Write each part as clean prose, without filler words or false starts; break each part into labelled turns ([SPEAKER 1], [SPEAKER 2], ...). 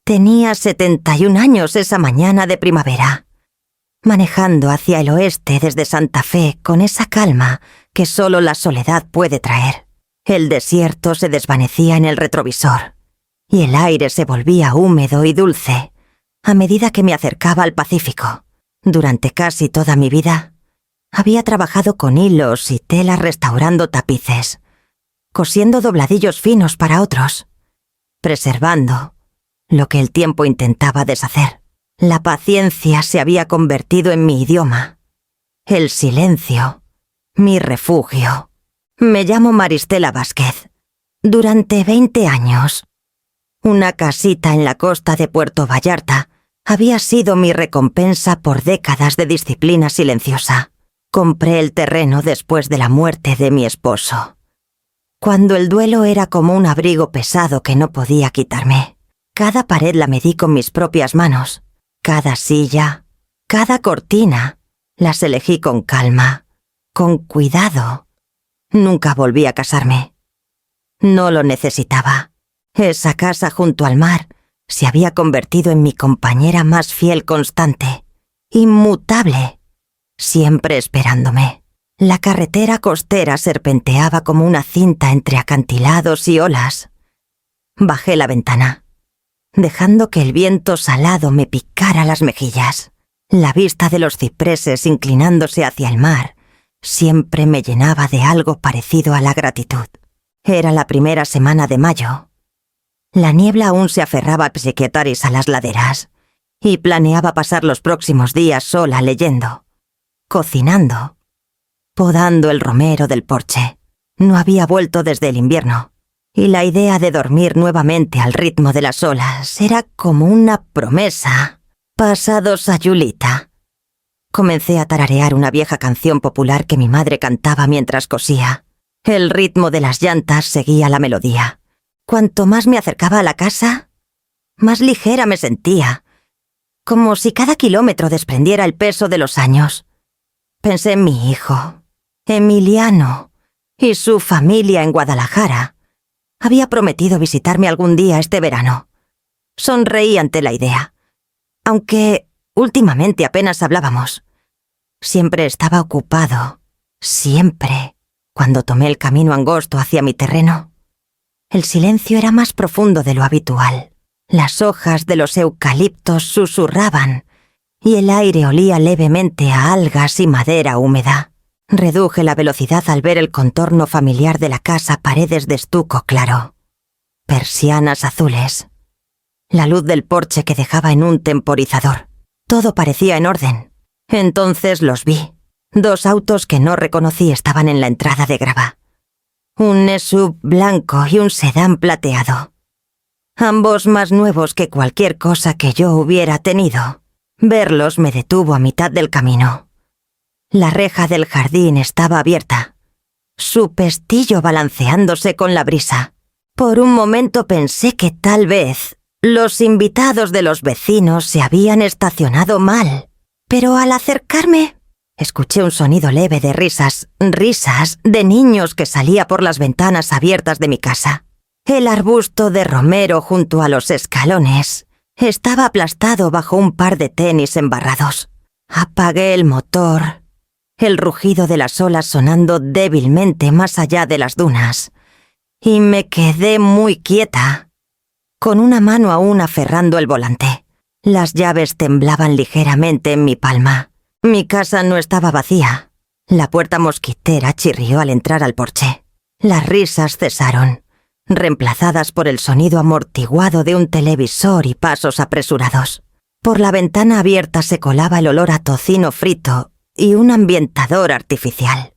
[SPEAKER 1] Tenía 71 años esa mañana de primavera, manejando hacia el oeste desde Santa Fe con esa calma que solo la soledad puede traer. El desierto se desvanecía en el retrovisor y el aire se volvía húmedo y dulce a medida que me acercaba al Pacífico. Durante casi toda mi vida había trabajado con hilos y telas restaurando tapices, cosiendo dobladillos finos para otros, preservando lo que el tiempo intentaba deshacer. La paciencia se había convertido en mi idioma, el silencio, mi refugio. Me llamo Maristela Vázquez. Durante 20 años, una casita en la costa de Puerto Vallarta había sido mi recompensa por décadas de disciplina silenciosa. Compré el terreno después de la muerte de mi esposo, cuando el duelo era como un abrigo pesado que no podía quitarme. Cada pared la medí con mis propias manos. Cada silla, cada cortina, las elegí con calma, con cuidado. Nunca volví a casarme. No lo necesitaba. Esa casa junto al mar se había convertido en mi compañera más fiel, constante, inmutable, siempre esperándome. La carretera costera serpenteaba como una cinta entre acantilados y olas. Bajé la ventana, dejando que el viento salado me picara las mejillas. La vista de los cipreses inclinándose hacia el mar siempre me llenaba de algo parecido a la gratitud. Era la primera semana de mayo. La niebla aún se aferraba a Psiquiataris a las laderas, y planeaba pasar los próximos días sola leyendo, cocinando, podando el romero del porche. No había vuelto desde el invierno, y la idea de dormir nuevamente al ritmo de las olas era como una promesa. Pasados a Julita. Comencé a tararear una vieja canción popular que mi madre cantaba mientras cosía. El ritmo de las llantas seguía la melodía. Cuanto más me acercaba a la casa, más ligera me sentía, como si cada kilómetro desprendiera el peso de los años. Pensé en mi hijo, Emiliano, y su familia en Guadalajara. Había prometido visitarme algún día este verano. Sonreí ante la idea, aunque últimamente apenas hablábamos. Siempre estaba ocupado, siempre. Cuando tomé el camino angosto hacia mi terreno, el silencio era más profundo de lo habitual. Las hojas de los eucaliptos susurraban y el aire olía levemente a algas y madera húmeda. Reduje la velocidad al ver el contorno familiar de la casa, paredes de estuco claro, persianas azules, la luz del porche que dejaba en un temporizador. Todo parecía en orden. Entonces los vi. 2 autos que no reconocí estaban en la entrada de grava. Un SUV blanco y un sedán plateado. Ambos más nuevos que cualquier cosa que yo hubiera tenido. Verlos me detuvo a mitad del camino. La reja del jardín estaba abierta, su pestillo balanceándose con la brisa. Por un momento pensé que tal vez los invitados de los vecinos se habían estacionado mal, pero al acercarme escuché un sonido leve de risas de niños que salía por las ventanas abiertas de mi casa. El arbusto de romero junto a los escalones estaba aplastado bajo un par de tenis embarrados. Apagué el motor, el rugido de las olas sonando débilmente más allá de las dunas, y me quedé muy quieta, con una mano aún aferrando el volante. Las llaves temblaban ligeramente en mi palma. Mi casa no estaba vacía. La puerta mosquitera chirrió al entrar al porche. Las risas cesaron, reemplazadas por el sonido amortiguado de un televisor y pasos apresurados. Por la ventana abierta se colaba el olor a tocino frito y un ambientador artificial.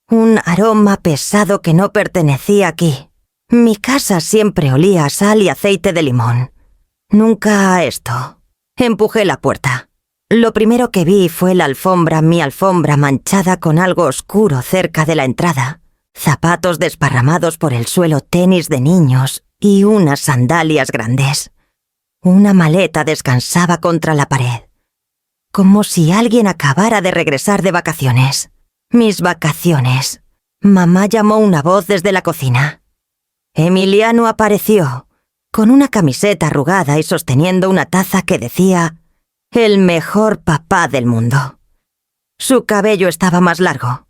[SPEAKER 1] Un aroma pesado que no pertenecía aquí. Mi casa siempre olía a sal y aceite de limón. Nunca a esto. Empujé la puerta. Lo primero que vi fue mi alfombra manchada con algo oscuro cerca de la entrada, zapatos desparramados por el suelo, tenis de niños y unas sandalias grandes. Una maleta descansaba contra la pared, como si alguien acabara de regresar de vacaciones. Mis vacaciones. Mamá llamó una voz desde la cocina. Emiliano apareció. con una camiseta arrugada y sosteniendo una taza que decía «El mejor papá del mundo». Su cabello estaba más largo,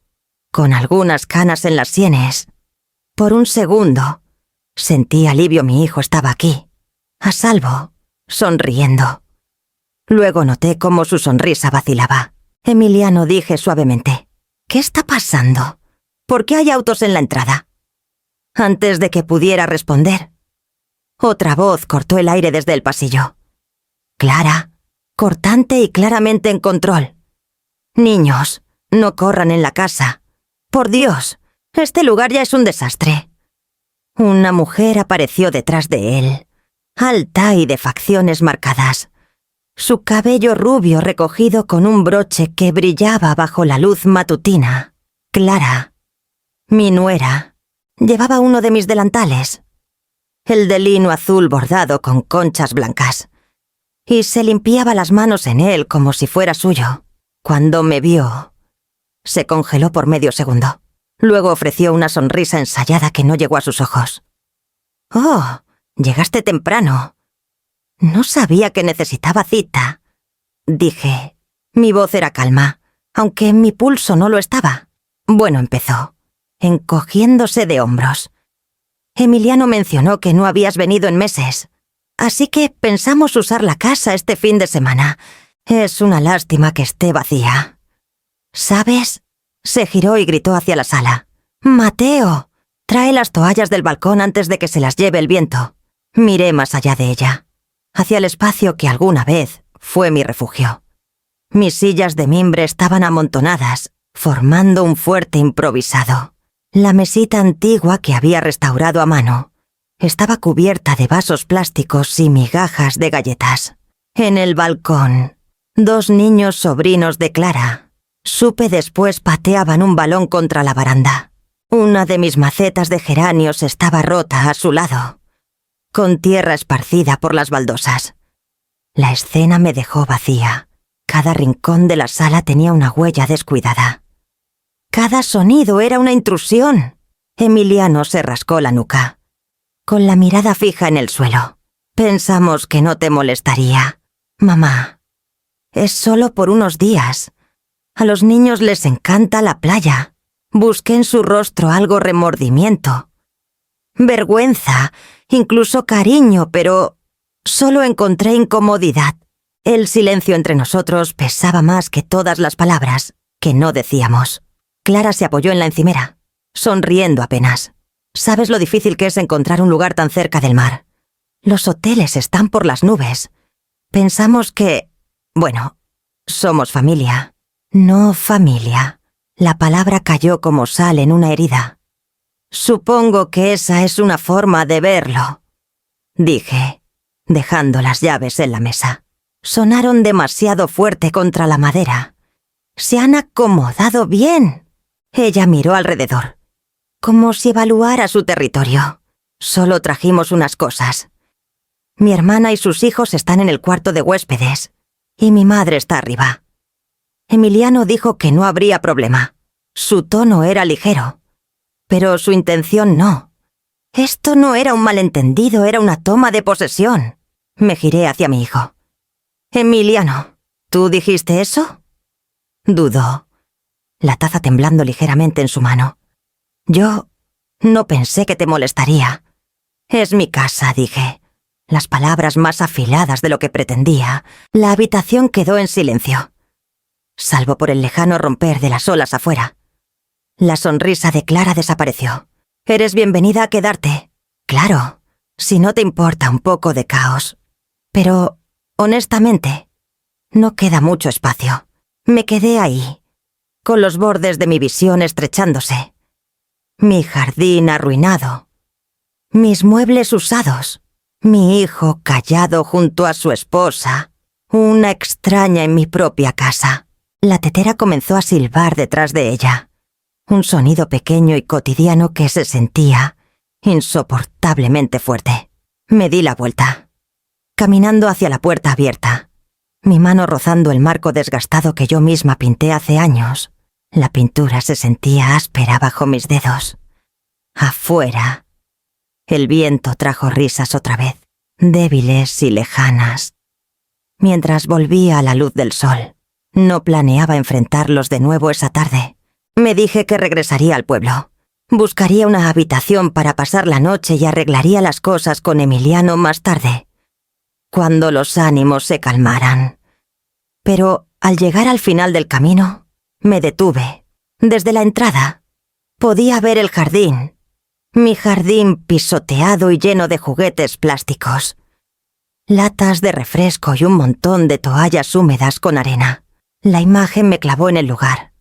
[SPEAKER 1] con algunas canas en las sienes. Por un segundo, sentí alivio. Mi hijo estaba aquí, a salvo, sonriendo. Luego noté cómo su sonrisa vacilaba. «Emiliano», dije suavemente, «¿qué está pasando? ¿Por qué hay autos en la entrada?» Antes de que pudiera responder, otra voz cortó el aire desde el pasillo. Clara, cortante y claramente en control. «Niños, no corran en la casa. Por Dios, este lugar ya es un desastre». Una mujer apareció detrás de él, alta y de facciones marcadas. Su cabello rubio recogido con un broche que brillaba bajo la luz matutina. Clara, mi nuera, llevaba uno de mis delantales, el de lino azul bordado con conchas blancas, y se limpiaba las manos en él como si fuera suyo. Cuando me vio, se congeló por medio segundo. Luego ofreció una sonrisa ensayada que no llegó a sus ojos. «Oh, llegaste temprano. No sabía que necesitaba cita», dije. Mi voz era calma, aunque mi pulso no lo estaba. «Bueno», empezó, encogiéndose de hombros. «Emiliano mencionó que no habías venido en meses, así que pensamos usar la casa este fin de semana. Es una lástima que esté vacía. ¿Sabes?». Se giró y gritó hacia la sala. «Mateo, trae las toallas del balcón antes de que se las lleve el viento». Miré más allá de ella, hacia el espacio que alguna vez fue mi refugio. Mis sillas de mimbre estaban amontonadas, formando un fuerte improvisado. La mesita antigua que había restaurado a mano estaba cubierta de vasos plásticos y migajas de galletas. En el balcón, 2 niños sobrinos de Clara, supe después, pateaban un balón contra la baranda. Una de mis macetas de geranios estaba rota a su lado, con tierra esparcida por las baldosas. La escena me dejó vacía. Cada rincón de la sala tenía una huella descuidada. Cada sonido era una intrusión. Emiliano se rascó la nuca, con la mirada fija en el suelo. «Pensamos que no te molestaría, mamá. Es solo por unos días. A los niños les encanta la playa». Busqué en su rostro algo remordimiento, vergüenza, incluso cariño, pero solo encontré incomodidad. El silencio entre nosotros pesaba más que todas las palabras que no decíamos. Clara se apoyó en la encimera, sonriendo apenas. «Sabes lo difícil que es encontrar un lugar tan cerca del mar. Los hoteles están por las nubes. Pensamos que... bueno, somos familia». «No familia». La palabra cayó como sal en una herida. «Supongo que esa es una forma de verlo», dije, dejando las llaves en la mesa. Sonaron demasiado fuerte contra la madera. «Se han acomodado bien». Ella miró alrededor, como si evaluara su territorio. «Solo trajimos unas cosas. Mi hermana y sus hijos están en el cuarto de huéspedes, y mi madre está arriba». Emiliano dijo que no habría problema. Su tono era ligero, pero su intención no. Esto no era un malentendido, era una toma de posesión. Me giré hacia mi hijo. «Emiliano, ¿tú dijiste eso?». Dudó, la taza temblando ligeramente en su mano. «Yo no pensé que te molestaría. Es mi casa», dije. Las palabras más afiladas de lo que pretendía. La habitación quedó en silencio, salvo por el lejano romper de las olas afuera. La sonrisa de Clara desapareció. «Eres bienvenida a quedarte. Claro, si no te importa un poco de caos. Pero, honestamente, no queda mucho espacio». Me quedé ahí, con los bordes de mi visión estrechándose. Mi jardín arruinado. Mis muebles usados. Mi hijo callado junto a su esposa. Una extraña en mi propia casa. La tetera comenzó a silbar detrás de ella. Un sonido pequeño y cotidiano que se sentía insoportablemente fuerte. Me di la vuelta, caminando hacia la puerta abierta, mi mano rozando el marco desgastado que yo misma pinté hace años. La pintura se sentía áspera bajo mis dedos. Afuera, el viento trajo risas otra vez. débiles y lejanas. Mientras volvía a la luz del sol, no planeaba enfrentarlos de nuevo esa tarde. Me dije que regresaría al pueblo. Buscaría una habitación para pasar la noche y arreglaría las cosas con Emiliano más tarde, cuando los ánimos se calmaran. Pero al llegar al final del camino, me detuve. Desde la entrada, podía ver el jardín. Mi jardín pisoteado y lleno de juguetes plásticos, latas de refresco y un montón de toallas húmedas con arena. La imagen me clavó en el lugar.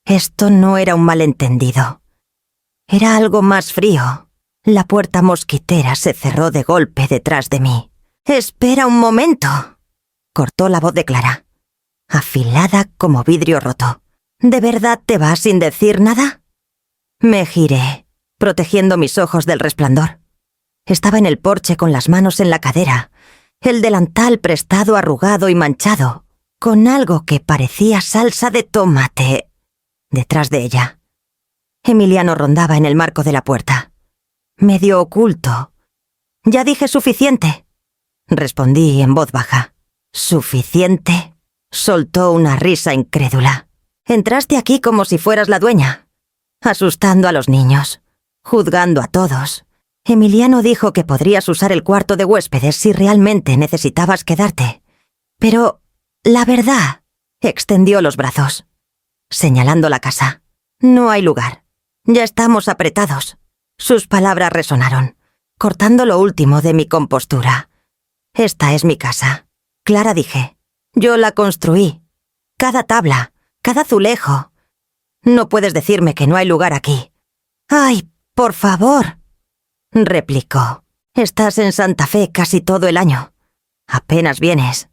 [SPEAKER 1] Esto no era un malentendido. Era algo más frío. La puerta mosquitera se cerró de golpe detrás de mí. «¡Espera un momento!», cortó la voz de Clara, afilada como vidrio roto. «¿De verdad te vas sin decir nada?». Me giré, protegiendo mis ojos del resplandor. Estaba en el porche con las manos en la cadera, el delantal prestado arrugado y manchado, con algo que parecía salsa de tomate detrás de ella. Emiliano rondaba en el marco de la puerta, medio oculto. «Ya dije suficiente», respondí en voz baja. «¿Suficiente?», soltó una risa incrédula. «Entraste aquí como si fueras la dueña, asustando a los niños, juzgando a todos. Emiliano dijo que podrías usar el cuarto de huéspedes si realmente necesitabas quedarte. Pero la verdad», extendió los brazos, señalando la casa. «No hay lugar. Ya estamos apretados». Sus palabras resonaron, cortando lo último de mi compostura. «Esta es mi casa», Clara, dije. «Yo la construí. Cada tabla, cada azulejo. No puedes decirme que no hay lugar aquí». «Ay, por favor», replicó. «Estás en Santa Fe casi todo el año. Apenas vienes.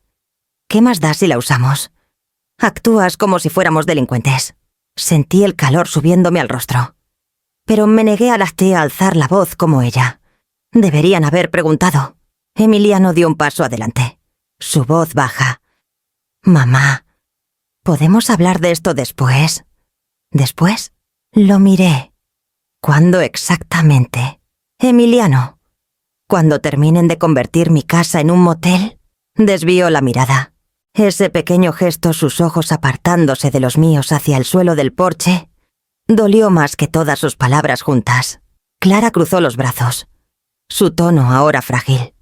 [SPEAKER 1] ¿Qué más da si la usamos? Actúas como si fuéramos delincuentes». Sentí el calor subiéndome al rostro, pero me negué a alzar la voz como ella. Deberían haber preguntado. Emiliano dio un paso adelante, su voz baja. «Mamá, ¿podemos hablar de esto después?» «¿Después?». Lo miré. «¿Cuándo exactamente?» «Emiliano, ¿cuando terminen de convertir mi casa en un motel?». Desvió la mirada. Ese pequeño gesto, sus ojos apartándose de los míos hacia el suelo del porche, dolió más que todas sus palabras juntas. Clara cruzó los brazos, su tono ahora frágil.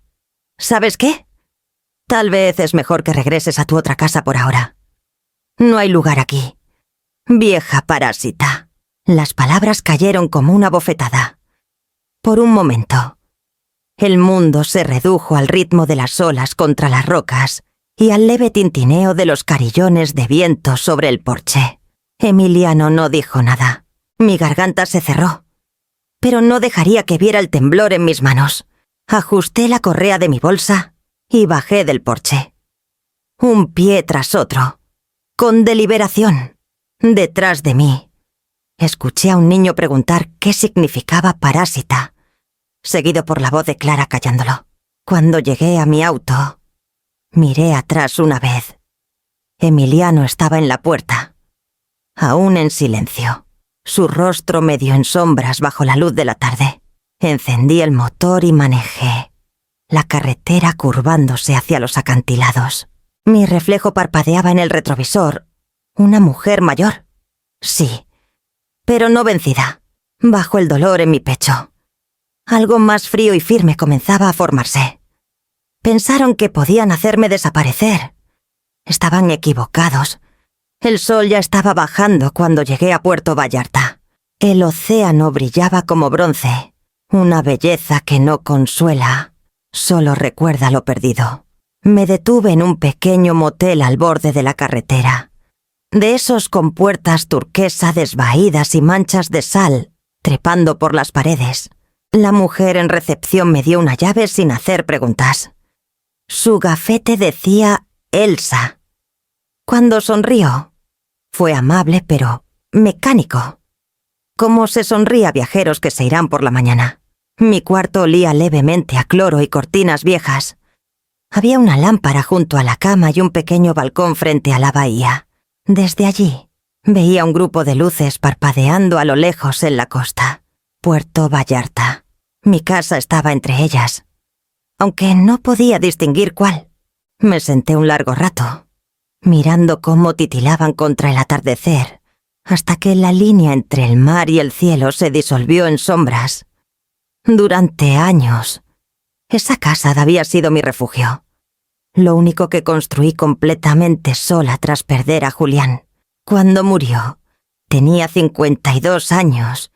[SPEAKER 1] «¿Sabes qué? Tal vez es mejor que regreses a tu otra casa por ahora. No hay lugar aquí, vieja parásita». Las palabras cayeron como una bofetada. Por un momento, el mundo se redujo al ritmo de las olas contra las rocas y al leve tintineo de los carillones de viento sobre el porche. Emiliano no dijo nada. Mi garganta se cerró, pero no dejaría que viera el temblor en mis manos. Ajusté la correa de mi bolsa y bajé del porche. Un pie tras otro, con deliberación. Detrás de mí, escuché a un niño preguntar qué significaba parásita, seguido por la voz de Clara callándolo. Cuando llegué a mi auto, miré atrás una vez. Emiliano estaba en la puerta, aún en silencio, su rostro medio en sombras bajo la luz de la tarde. Encendí el motor y manejé, la carretera curvándose hacia los acantilados. Mi reflejo parpadeaba en el retrovisor. Una mujer mayor. Sí, pero no vencida, bajo el dolor en mi pecho. Algo más frío y firme comenzaba a formarse. Pensaron que podían hacerme desaparecer. Estaban equivocados. El sol ya estaba bajando cuando llegué a Puerto Vallarta. El océano brillaba como bronce, una belleza que no consuela, solo recuerda lo perdido. Me detuve en un pequeño motel al borde de la carretera, de esos con puertas turquesa desvaídas y manchas de sal trepando por las paredes. La mujer en recepción me dio una llave sin hacer preguntas. Su gafete decía Elsa. Cuando sonrió, fue amable pero mecánico, como se sonríe a viajeros que se irán por la mañana. Mi cuarto olía levemente a cloro y cortinas viejas. Había una lámpara junto a la cama y un pequeño balcón frente a la bahía. Desde allí, veía un grupo de luces parpadeando a lo lejos en la costa. Puerto Vallarta. Mi casa estaba entre ellas. aunque no podía distinguir cuál. Me senté un largo rato, mirando cómo titilaban contra el atardecer, hasta que la línea entre el mar y el cielo se disolvió en sombras. Durante años, esa casa había sido mi refugio. Lo único que construí completamente sola tras perder a Julián. Cuando murió, tenía 52 años,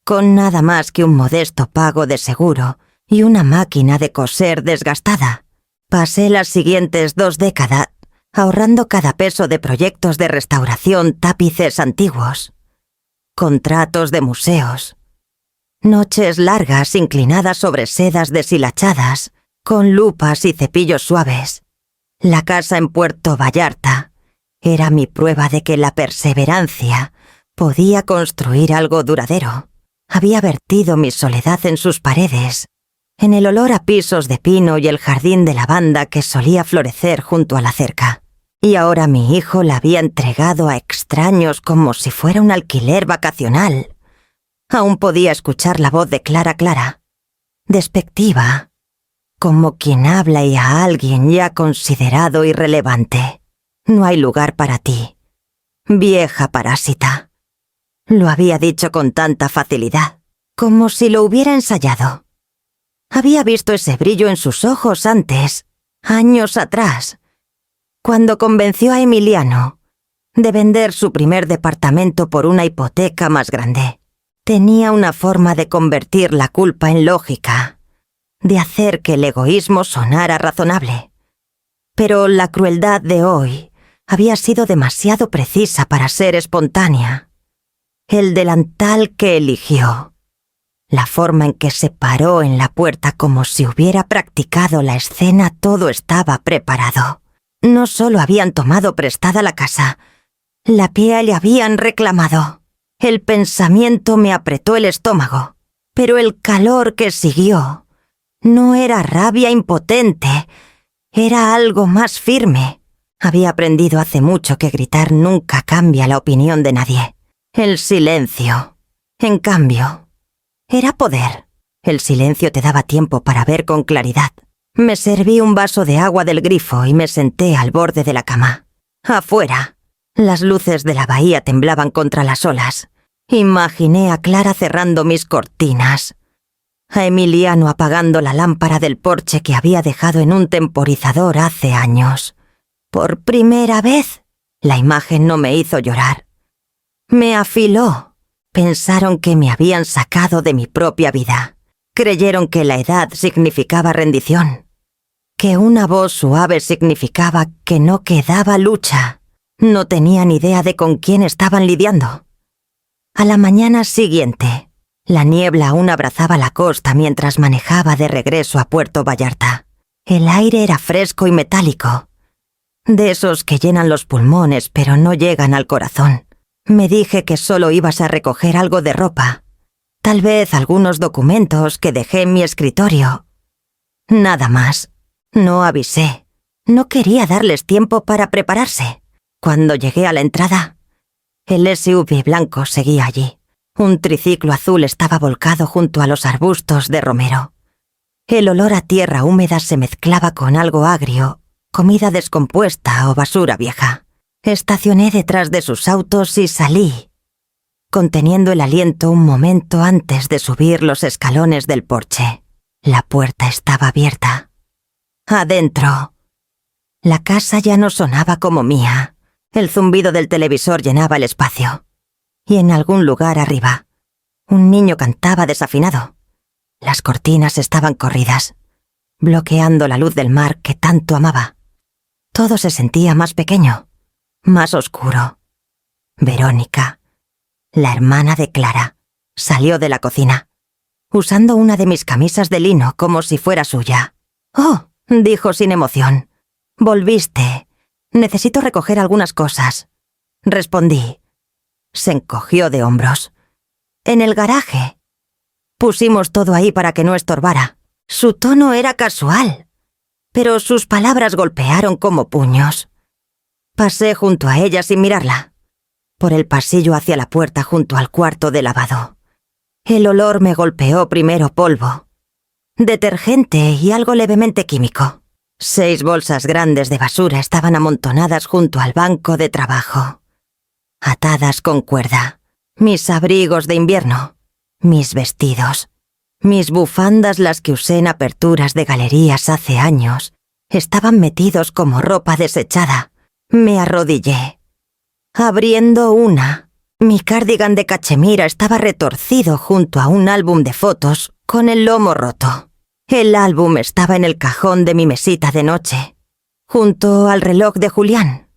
[SPEAKER 1] con nada más que un modesto pago de seguro y una máquina de coser desgastada. Pasé las siguientes 2 décadas ahorrando cada peso de proyectos de restauración, tapices antiguos, contratos de museos, noches largas inclinadas sobre sedas deshilachadas, con lupas y cepillos suaves. La casa en Puerto Vallarta era mi prueba de que la perseverancia podía construir algo duradero. Había vertido mi soledad en sus paredes, en el olor a pisos de pino y el jardín de lavanda que solía florecer junto a la cerca. Y ahora mi hijo la había entregado a extraños como si fuera un alquiler vacacional. Aún podía escuchar la voz de Clara, despectiva, como quien habla y a alguien ya considerado irrelevante. No hay lugar para ti, vieja parásita. Lo había dicho con tanta facilidad, como si lo hubiera ensayado. Había visto ese brillo en sus ojos antes, años atrás, cuando convenció a Emiliano de vender su primer departamento por una hipoteca más grande. Tenía una forma de convertir la culpa en lógica, de hacer que el egoísmo sonara razonable. Pero la crueldad de hoy había sido demasiado precisa para ser espontánea. El delantal que eligió, la forma en que se paró en la puerta como si hubiera practicado la escena, todo estaba preparado. No solo habían tomado prestada la casa, la piel le habían reclamado. El pensamiento me apretó el estómago, pero el calor que siguió no era rabia impotente, era algo más firme. Había aprendido hace mucho que gritar nunca cambia la opinión de nadie. El silencio, en cambio, era poder. El silencio te daba tiempo para ver con claridad. Me serví un vaso de agua del grifo y me senté al borde de la cama. Afuera, las luces de la bahía temblaban contra las olas. Imaginé a Clara cerrando mis cortinas, a Emiliano apagando la lámpara del porche que había dejado en un temporizador hace años. Por primera vez, la imagen no me hizo llorar. Me afiló. Pensaron que me habían sacado de mi propia vida. Creyeron que la edad significaba rendición, que una voz suave significaba que no quedaba lucha. No tenían idea de con quién estaban lidiando. A la mañana siguiente, la niebla aún abrazaba la costa mientras manejaba de regreso a Puerto Vallarta. El aire era fresco y metálico, de esos que llenan los pulmones pero no llegan al corazón. Me dije que solo ibas a recoger algo de ropa, tal vez algunos documentos que dejé en mi escritorio. Nada más. No avisé. No quería darles tiempo para prepararse. Cuando llegué a la entrada, el SUV blanco seguía allí. Un triciclo azul estaba volcado junto a los arbustos de romero. El olor a tierra húmeda se mezclaba con algo agrio, comida descompuesta o basura vieja. Estacioné detrás de sus autos y salí, conteniendo el aliento un momento antes de subir los escalones del porche. La puerta estaba abierta. Adentro, la casa ya no sonaba como mía. El zumbido del televisor llenaba el espacio. Y en algún lugar arriba, un niño cantaba desafinado. Las cortinas estaban corridas, bloqueando la luz del mar que tanto amaba. Todo se sentía más pequeño, más oscuro. Verónica, la hermana de Clara, salió de la cocina, usando una de mis camisas de lino como si fuera suya. «Oh», dijo sin emoción. «Volviste. Necesito recoger algunas cosas». Respondí. Se encogió de hombros. «En el garaje. Pusimos todo ahí para que no estorbara». Su tono era casual, pero sus palabras golpearon como puños. Pasé junto a ella sin mirarla, por el pasillo hacia la puerta junto al cuarto de lavado. El olor me golpeó primero polvo, detergente y algo levemente químico. 6 bolsas grandes de basura estaban amontonadas junto al banco de trabajo, atadas con cuerda. Mis abrigos de invierno, mis vestidos, mis bufandas, las que usé en aperturas de galerías hace años, estaban metidos como ropa desechada. Me arrodillé. Abriendo una, mi cardigan de cachemira estaba retorcido junto a un álbum de fotos con el lomo roto. El álbum estaba en el cajón de mi mesita de noche, junto al reloj de Julián.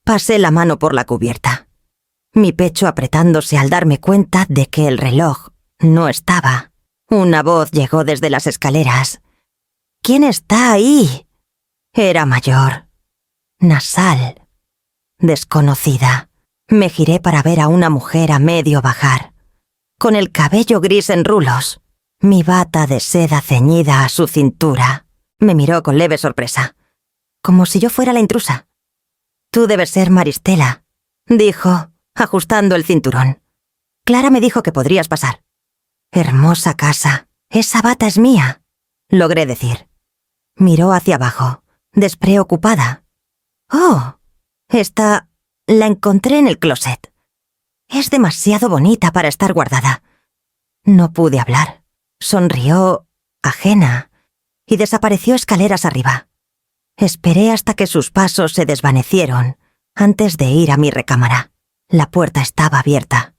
[SPEAKER 1] Pasé la mano por la cubierta, mi pecho apretándose al darme cuenta de que el reloj no estaba. Una voz llegó desde las escaleras. ¿Quién está ahí? Era mayor, nasal, desconocida. Me giré para ver a una mujer a medio bajar, con el cabello gris en rulos, mi bata de seda ceñida a su cintura. Me miró con leve sorpresa, como si yo fuera la intrusa. «Tú debes ser Maristela», dijo, ajustando el cinturón. «Clara me dijo que podrías pasar». «Hermosa casa. Esa bata es mía», logré decir. Miró hacia abajo, despreocupada. «Oh, esta la encontré en el closet. Es demasiado bonita para estar guardada». No pude hablar. Sonrió, ajena, y desapareció escaleras arriba. Esperé hasta que sus pasos se desvanecieron antes de ir a mi recámara. La puerta estaba abierta,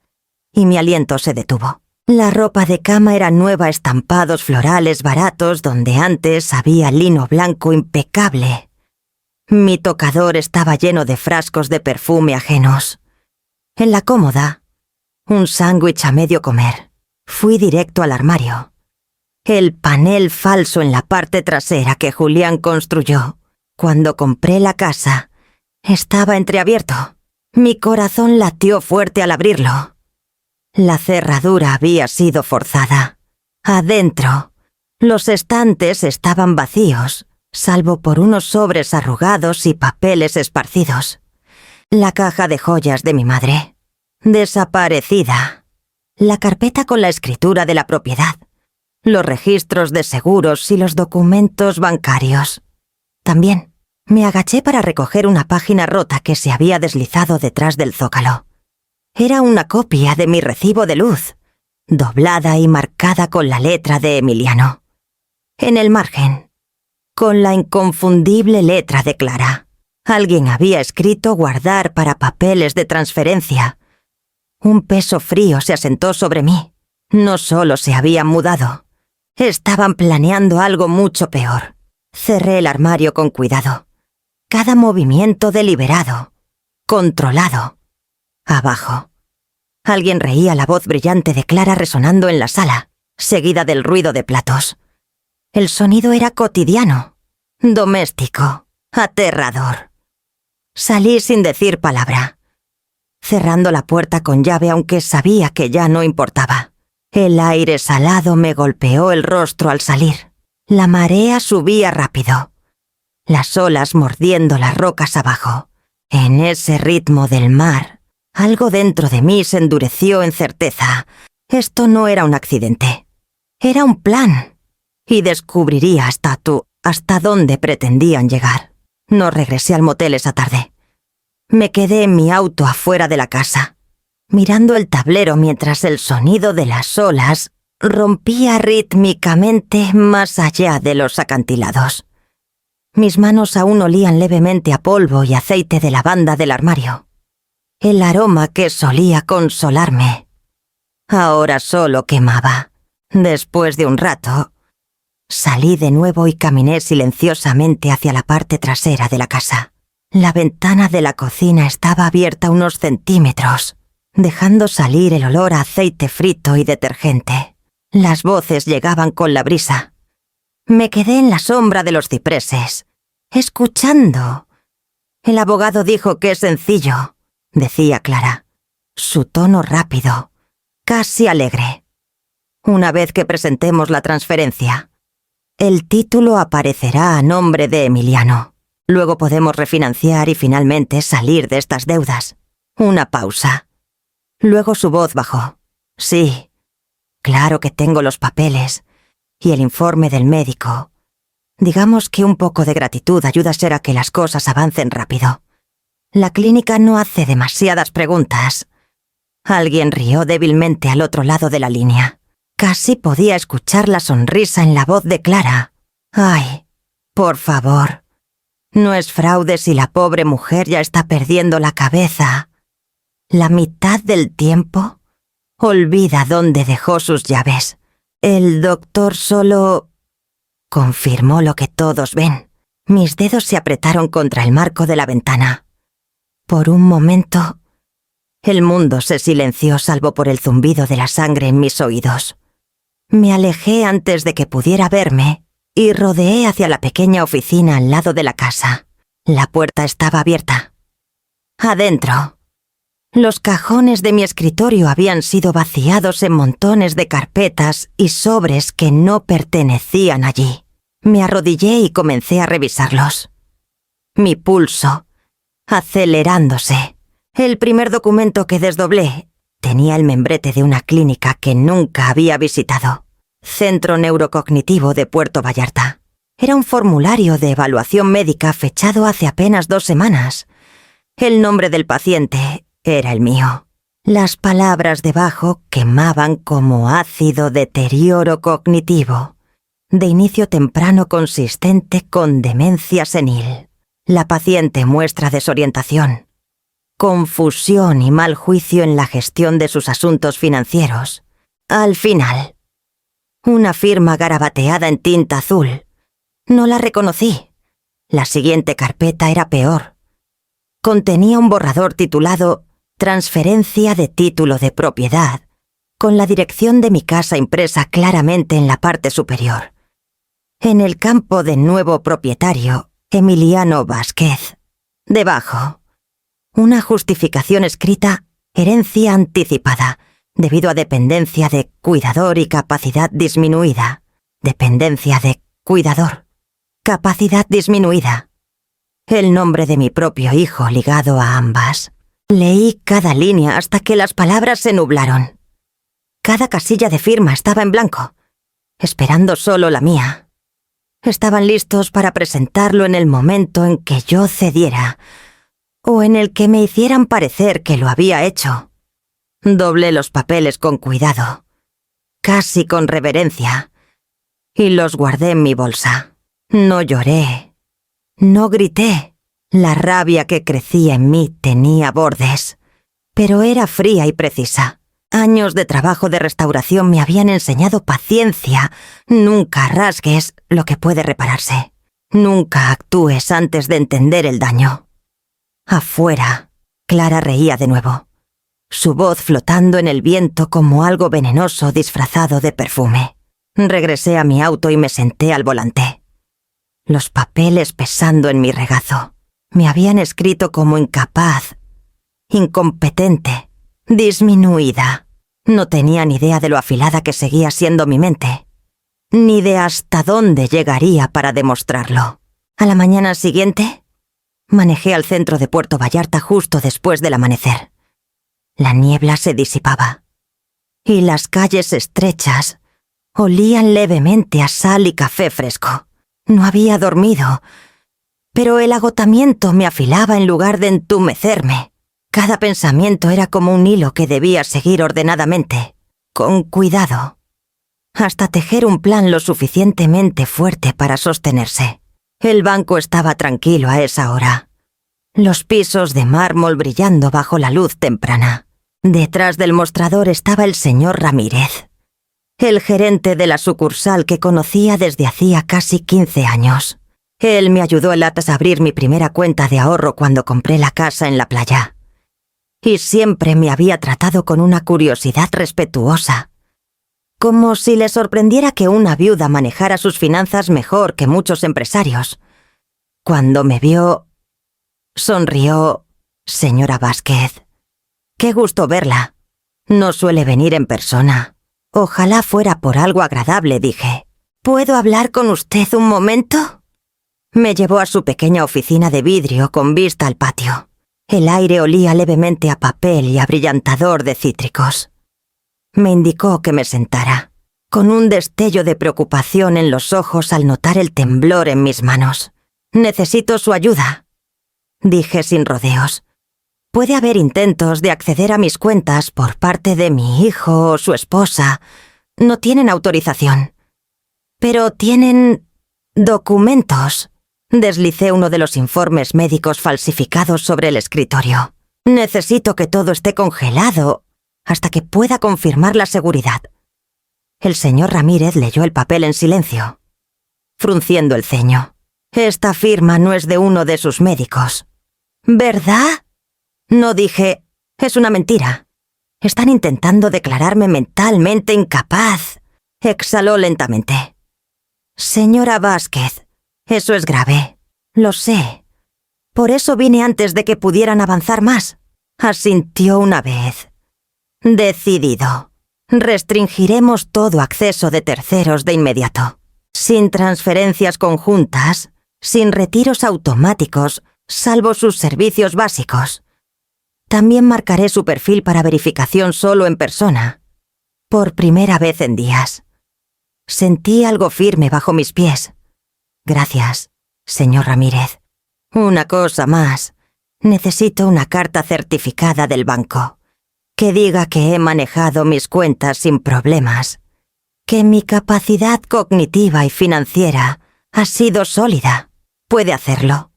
[SPEAKER 1] y mi aliento se detuvo. La ropa de cama era nueva, estampados florales baratos donde antes había lino blanco impecable. Mi tocador estaba lleno de frascos de perfume ajenos. En la cómoda, un sándwich a medio comer. Fui directo al armario. El panel falso en la parte trasera que Julián construyó cuando compré la casa estaba entreabierto. Mi corazón latió fuerte al abrirlo. La cerradura había sido forzada. Adentro, los estantes estaban vacíos, salvo por unos sobres arrugados y papeles esparcidos. La caja de joyas de mi madre, desaparecida. La carpeta con la escritura de la propiedad, los registros de seguros y los documentos bancarios. También me agaché para recoger una página rota que se había deslizado detrás del zócalo. Era una copia de mi recibo de luz, doblada y marcada con la letra de Emiliano. En el margen, con la inconfundible letra de Clara, alguien había escrito guardar para papeles de transferencia. Un peso frío se asentó sobre mí. No solo se habían mudado, estaban planeando algo mucho peor. Cerré el armario con cuidado. Cada movimiento deliberado, controlado. Abajo. Alguien reía, la voz brillante de Clara resonando en la sala, seguida del ruido de platos. El sonido era cotidiano, doméstico, aterrador. Salí sin decir palabra, cerrando la puerta con llave, aunque sabía que ya no importaba. El aire salado me golpeó el rostro al salir. La marea subía rápido, las olas mordiendo las rocas abajo. En ese ritmo del mar, algo dentro de mí se endureció en certeza. Esto no era un accidente. Era un plan. Y descubriría hasta dónde pretendían llegar. No regresé al motel esa tarde. Me quedé en mi auto afuera de la casa, mirando el tablero mientras el sonido de las olas rompía rítmicamente más allá de los acantilados. Mis manos aún olían levemente a polvo y aceite de lavanda del armario. El aroma que solía consolarme ahora solo quemaba. Después de un rato, salí de nuevo y caminé silenciosamente hacia la parte trasera de la casa. La ventana de la cocina estaba abierta unos centímetros, dejando salir el olor a aceite frito y detergente. Las voces llegaban con la brisa. Me quedé en la sombra de los cipreses, escuchando. El abogado dijo que es sencillo, decía Clara, su tono rápido, casi alegre. Una vez que presentemos la transferencia, el título aparecerá a nombre de Emiliano. Luego podemos refinanciar y finalmente salir de estas deudas. Una pausa. Luego su voz bajó. Sí, claro que tengo los papeles y el informe del médico. Digamos que un poco de gratitud ayuda a ser a que las cosas avancen rápido. La clínica no hace demasiadas preguntas. Alguien rió débilmente al otro lado de la línea. Casi podía escuchar la sonrisa en la voz de Clara. ¡Ay! Por favor. No es fraude si la pobre mujer ya está perdiendo la cabeza. La mitad del tiempo olvida dónde dejó sus llaves. El doctor solo confirmó lo que todos ven. Mis dedos se apretaron contra el marco de la ventana. Por un momento, el mundo se silenció salvo por el zumbido de la sangre en mis oídos. Me alejé antes de que pudiera verme y rodeé hacia la pequeña oficina al lado de la casa. La puerta estaba abierta. Adentro, los cajones de mi escritorio habían sido vaciados en montones de carpetas y sobres que no pertenecían allí. Me arrodillé y comencé a revisarlos. Mi pulso, acelerándose. El primer documento que desdoblé tenía el membrete de una clínica que nunca había visitado. Centro Neurocognitivo de Puerto Vallarta. Era un formulario de evaluación médica fechado hace apenas 2 semanas. El nombre del paciente era el mío. Las palabras debajo quemaban como ácido deterioro cognitivo, de inicio temprano consistente con demencia senil. La paciente muestra desorientación, confusión y mal juicio en la gestión de sus asuntos financieros. Al final, una firma garabateada en tinta azul. No la reconocí. La siguiente carpeta era peor. Contenía un borrador titulado Transferencia de título de propiedad, con la dirección de mi casa impresa claramente en la parte superior. En el campo de nuevo propietario, Emiliano Vázquez. Debajo, una justificación escrita, herencia anticipada, debido a dependencia de cuidador y capacidad disminuida. Dependencia de cuidador. Capacidad disminuida. El nombre de mi propio hijo ligado a ambas. Leí cada línea hasta que las palabras se nublaron. Cada casilla de firma estaba en blanco, esperando solo la mía. Estaban listos para presentarlo en el momento en que yo cediera, o en el que me hicieran parecer que lo había hecho. Doblé los papeles con cuidado, casi con reverencia, y los guardé en mi bolsa. No lloré, no grité. La rabia que crecía en mí tenía bordes, pero era fría y precisa. Años de trabajo de restauración me habían enseñado paciencia. Nunca rasgues lo que puede repararse. Nunca actúes antes de entender el daño. Afuera, Clara reía de nuevo, su voz flotando en el viento como algo venenoso disfrazado de perfume. Regresé a mi auto y me senté al volante. Los papeles pesando en mi regazo. Me habían escrito como incapaz, incompetente, disminuida. No tenía ni idea de lo afilada que seguía siendo mi mente, ni de hasta dónde llegaría para demostrarlo. A la mañana siguiente, manejé al centro de Puerto Vallarta justo después del amanecer. La niebla se disipaba, y las calles estrechas olían levemente a sal y café fresco. No había dormido, pero el agotamiento me afilaba en lugar de entumecerme. Cada pensamiento era como un hilo que debía seguir ordenadamente, con cuidado, hasta tejer un plan lo suficientemente fuerte para sostenerse. El banco estaba tranquilo a esa hora, los pisos de mármol brillando bajo la luz temprana. Detrás del mostrador estaba el señor Ramírez, el gerente de la sucursal que conocía desde hacía casi 15 años. Él me ayudó a abrir mi primera cuenta de ahorro cuando compré la casa en la playa. Y siempre me había tratado con una curiosidad respetuosa, como si le sorprendiera que una viuda manejara sus finanzas mejor que muchos empresarios. Cuando me vio, sonrió. Señora Vázquez, qué gusto verla. No suele venir en persona. Ojalá fuera por algo agradable, dije. ¿Puedo hablar con usted un momento? Me llevó a su pequeña oficina de vidrio con vista al patio. El aire olía levemente a papel y a brillantador de cítricos. Me indicó que me sentara. con un destello de preocupación en los ojos al notar el temblor en mis manos. «Necesito su ayuda», dije sin rodeos. «Puede haber intentos de acceder a mis cuentas por parte de mi hijo o su esposa. No tienen autorización. Pero tienen documentos». Deslicé uno de los informes médicos falsificados sobre el escritorio. «Necesito que todo esté congelado hasta que pueda confirmar la seguridad». El señor Ramírez leyó el papel en silencio, frunciendo el ceño. «Esta firma no es de uno de sus médicos». «¿Verdad?» No dije, «Es una mentira. Están intentando declararme mentalmente incapaz». Exhaló lentamente. «Señora Vázquez, eso es grave. Lo sé. Por eso vine antes de que pudieran avanzar más». Asintió una vez. «Decidido. Restringiremos todo acceso de terceros de inmediato. Sin transferencias conjuntas, sin retiros automáticos, salvo sus servicios básicos. También marcaré su perfil para verificación solo en persona. Por primera vez en días. Sentí algo firme bajo mis pies. Gracias, señor Ramírez. Una cosa más. Necesito una carta certificada del banco, que diga que he manejado mis cuentas sin problemas, que mi capacidad cognitiva y financiera ha sido sólida. ¿Puede hacerlo?»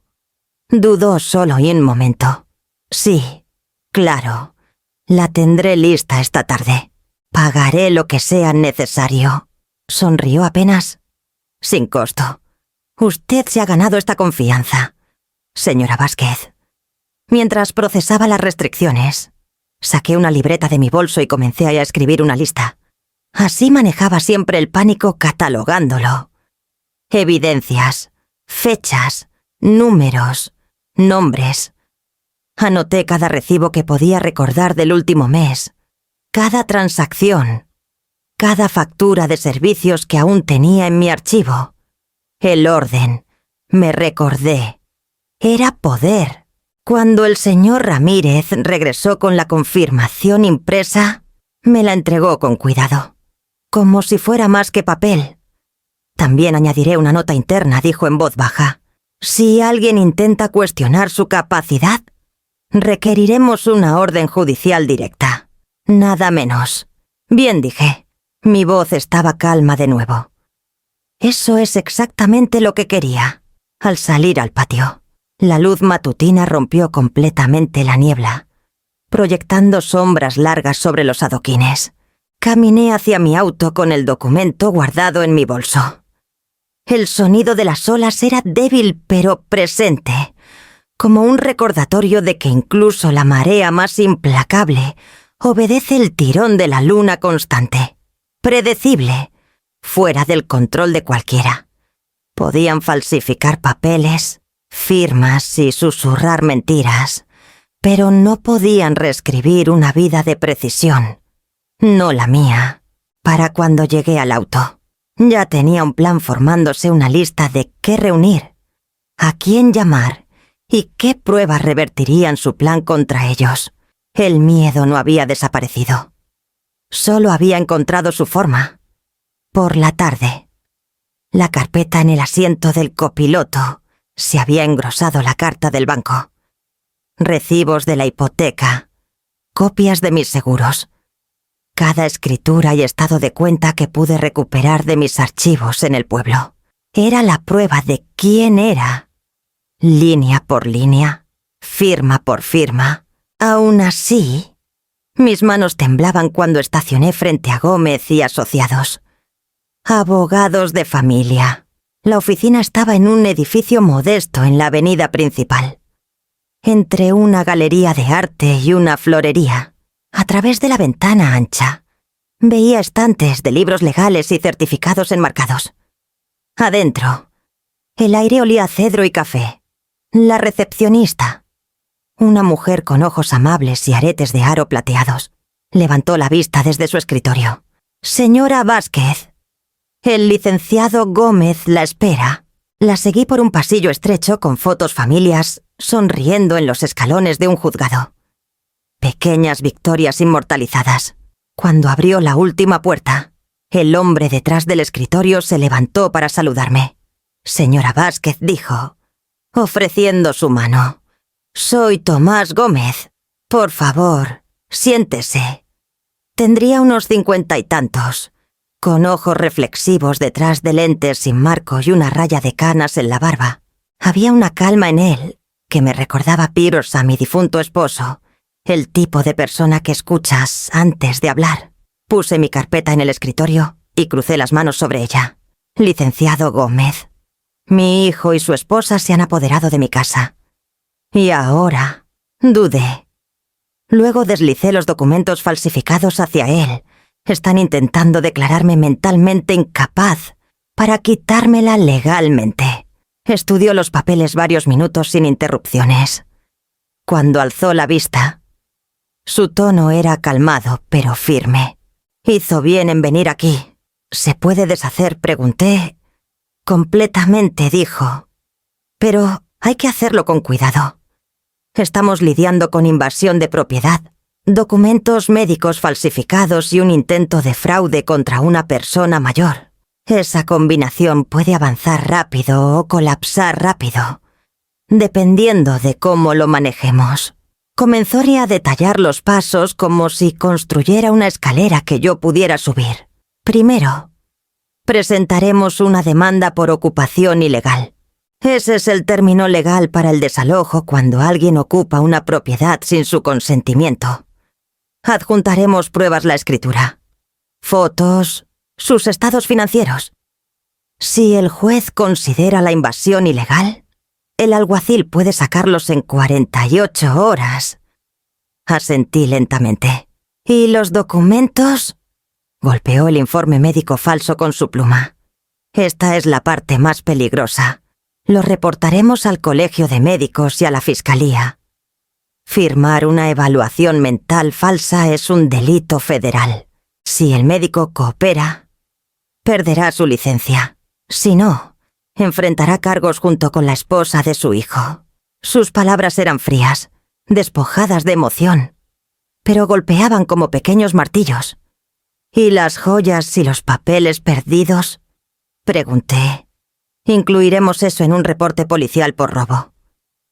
[SPEAKER 1] Dudó solo y un momento. «Sí, claro. La tendré lista esta tarde. Pagaré lo que sea necesario». Sonrió apenas. «Sin costo. Usted se ha ganado esta confianza, señora Vázquez». Mientras procesaba las restricciones, saqué una libreta de mi bolso y comencé a escribir una lista. Así manejaba siempre el pánico, catalogándolo. Evidencias, fechas, números, nombres. Anoté cada recibo que podía recordar del último mes, cada transacción, cada factura de servicios que aún tenía en mi archivo. El orden, me recordé, era poder. Cuando el señor Ramírez regresó con la confirmación impresa, me la entregó con cuidado, como si fuera más que papel. «También añadiré una nota interna», dijo en voz baja. «Si alguien intenta cuestionar su capacidad, requeriremos una orden judicial directa. Nada menos». «Bien», dije. Mi voz estaba calma de nuevo. Eso es exactamente lo que quería. Al salir al patio, la luz matutina rompió completamente la niebla, proyectando sombras largas sobre los adoquines. Caminé hacia mi auto con el documento guardado en mi bolso. El sonido de las olas era débil pero presente, como un recordatorio de que incluso la marea más implacable obedece el tirón de la luna constante, predecible, fuera del control de cualquiera. Podían falsificar papeles, firmas y susurrar mentiras, pero no podían reescribir una vida de precisión, no la mía. Para cuando llegué al auto, ya tenía un plan, formándose una lista de qué reunir, a quién llamar y qué pruebas revertirían su plan contra ellos. El miedo no había desaparecido, solo había encontrado su forma. Por la tarde, la carpeta en el asiento del copiloto se había engrosado la carta del banco, recibos de la hipoteca, copias de mis seguros, cada escritura y estado de cuenta que pude recuperar de mis archivos en el pueblo. Era la prueba de quién era, línea por línea, firma por firma. Aún así, mis manos temblaban cuando estacioné frente a Gómez y Asociados. Abogados de familia. La oficina estaba en un edificio modesto en la avenida principal, entre una galería de arte y una florería. A través de la ventana ancha, veía estantes de libros legales y certificados enmarcados. Adentro, el aire olía a cedro y café. La recepcionista, una mujer con ojos amables y aretes de aro plateados, levantó la vista desde su escritorio. «Señora Vázquez, el licenciado Gómez la espera». La seguí por un pasillo estrecho con fotos familias sonriendo en los escalones de un juzgado. Pequeñas victorias inmortalizadas. Cuando abrió la última puerta, El hombre detrás del escritorio se levantó para saludarme. Señora Vázquez dijo, ofreciendo su mano. Soy Tomás Gómez. Por favor, siéntese. Tendría unos 50 y tantos, con ojos reflexivos detrás de lentes sin marco y una raya de canas en la barba. Había una calma en él que me recordaba Piros a mi difunto esposo, el tipo de persona que escuchas antes de hablar. Puse mi carpeta en el escritorio y crucé las manos sobre ella. Licenciado Gómez. Mi hijo y su esposa se han apoderado de mi casa. Y ahora dudé. Luego deslicé los documentos falsificados hacia él. Están intentando declararme mentalmente incapaz para quitármela legalmente. Estudió los papeles varios minutos sin interrupciones. Cuando alzó la vista, su tono era calmado pero firme. Hizo bien en venir aquí. ¿Se puede deshacer?, pregunté. Completamente, dijo. Pero hay que hacerlo con cuidado. Estamos lidiando con invasión de propiedad, documentos médicos falsificados y un intento de fraude contra una persona mayor. Esa combinación puede avanzar rápido o colapsar rápido, dependiendo de cómo lo manejemos. Comenzó a detallar los pasos como si construyera una escalera que yo pudiera subir. Primero, presentaremos una demanda por ocupación ilegal. Ese es el término legal para el desalojo cuando alguien ocupa una propiedad sin su consentimiento. Adjuntaremos pruebas, la escritura, fotos, sus estados financieros. Si el juez considera la invasión ilegal, el alguacil puede sacarlos en 48 horas. Asentí lentamente. ¿Y los documentos? Golpeó el informe médico falso con su pluma. Esta es la parte más peligrosa. Lo reportaremos al Colegio de Médicos y a la Fiscalía. Firmar una evaluación mental falsa es un delito federal. Si el médico coopera, perderá su licencia. Si no, enfrentará cargos junto con la esposa de su hijo. Sus palabras eran frías, despojadas de emoción, pero golpeaban como pequeños martillos. ¿Y las joyas y los papeles perdidos?, pregunté. Incluiremos eso en un reporte policial por robo.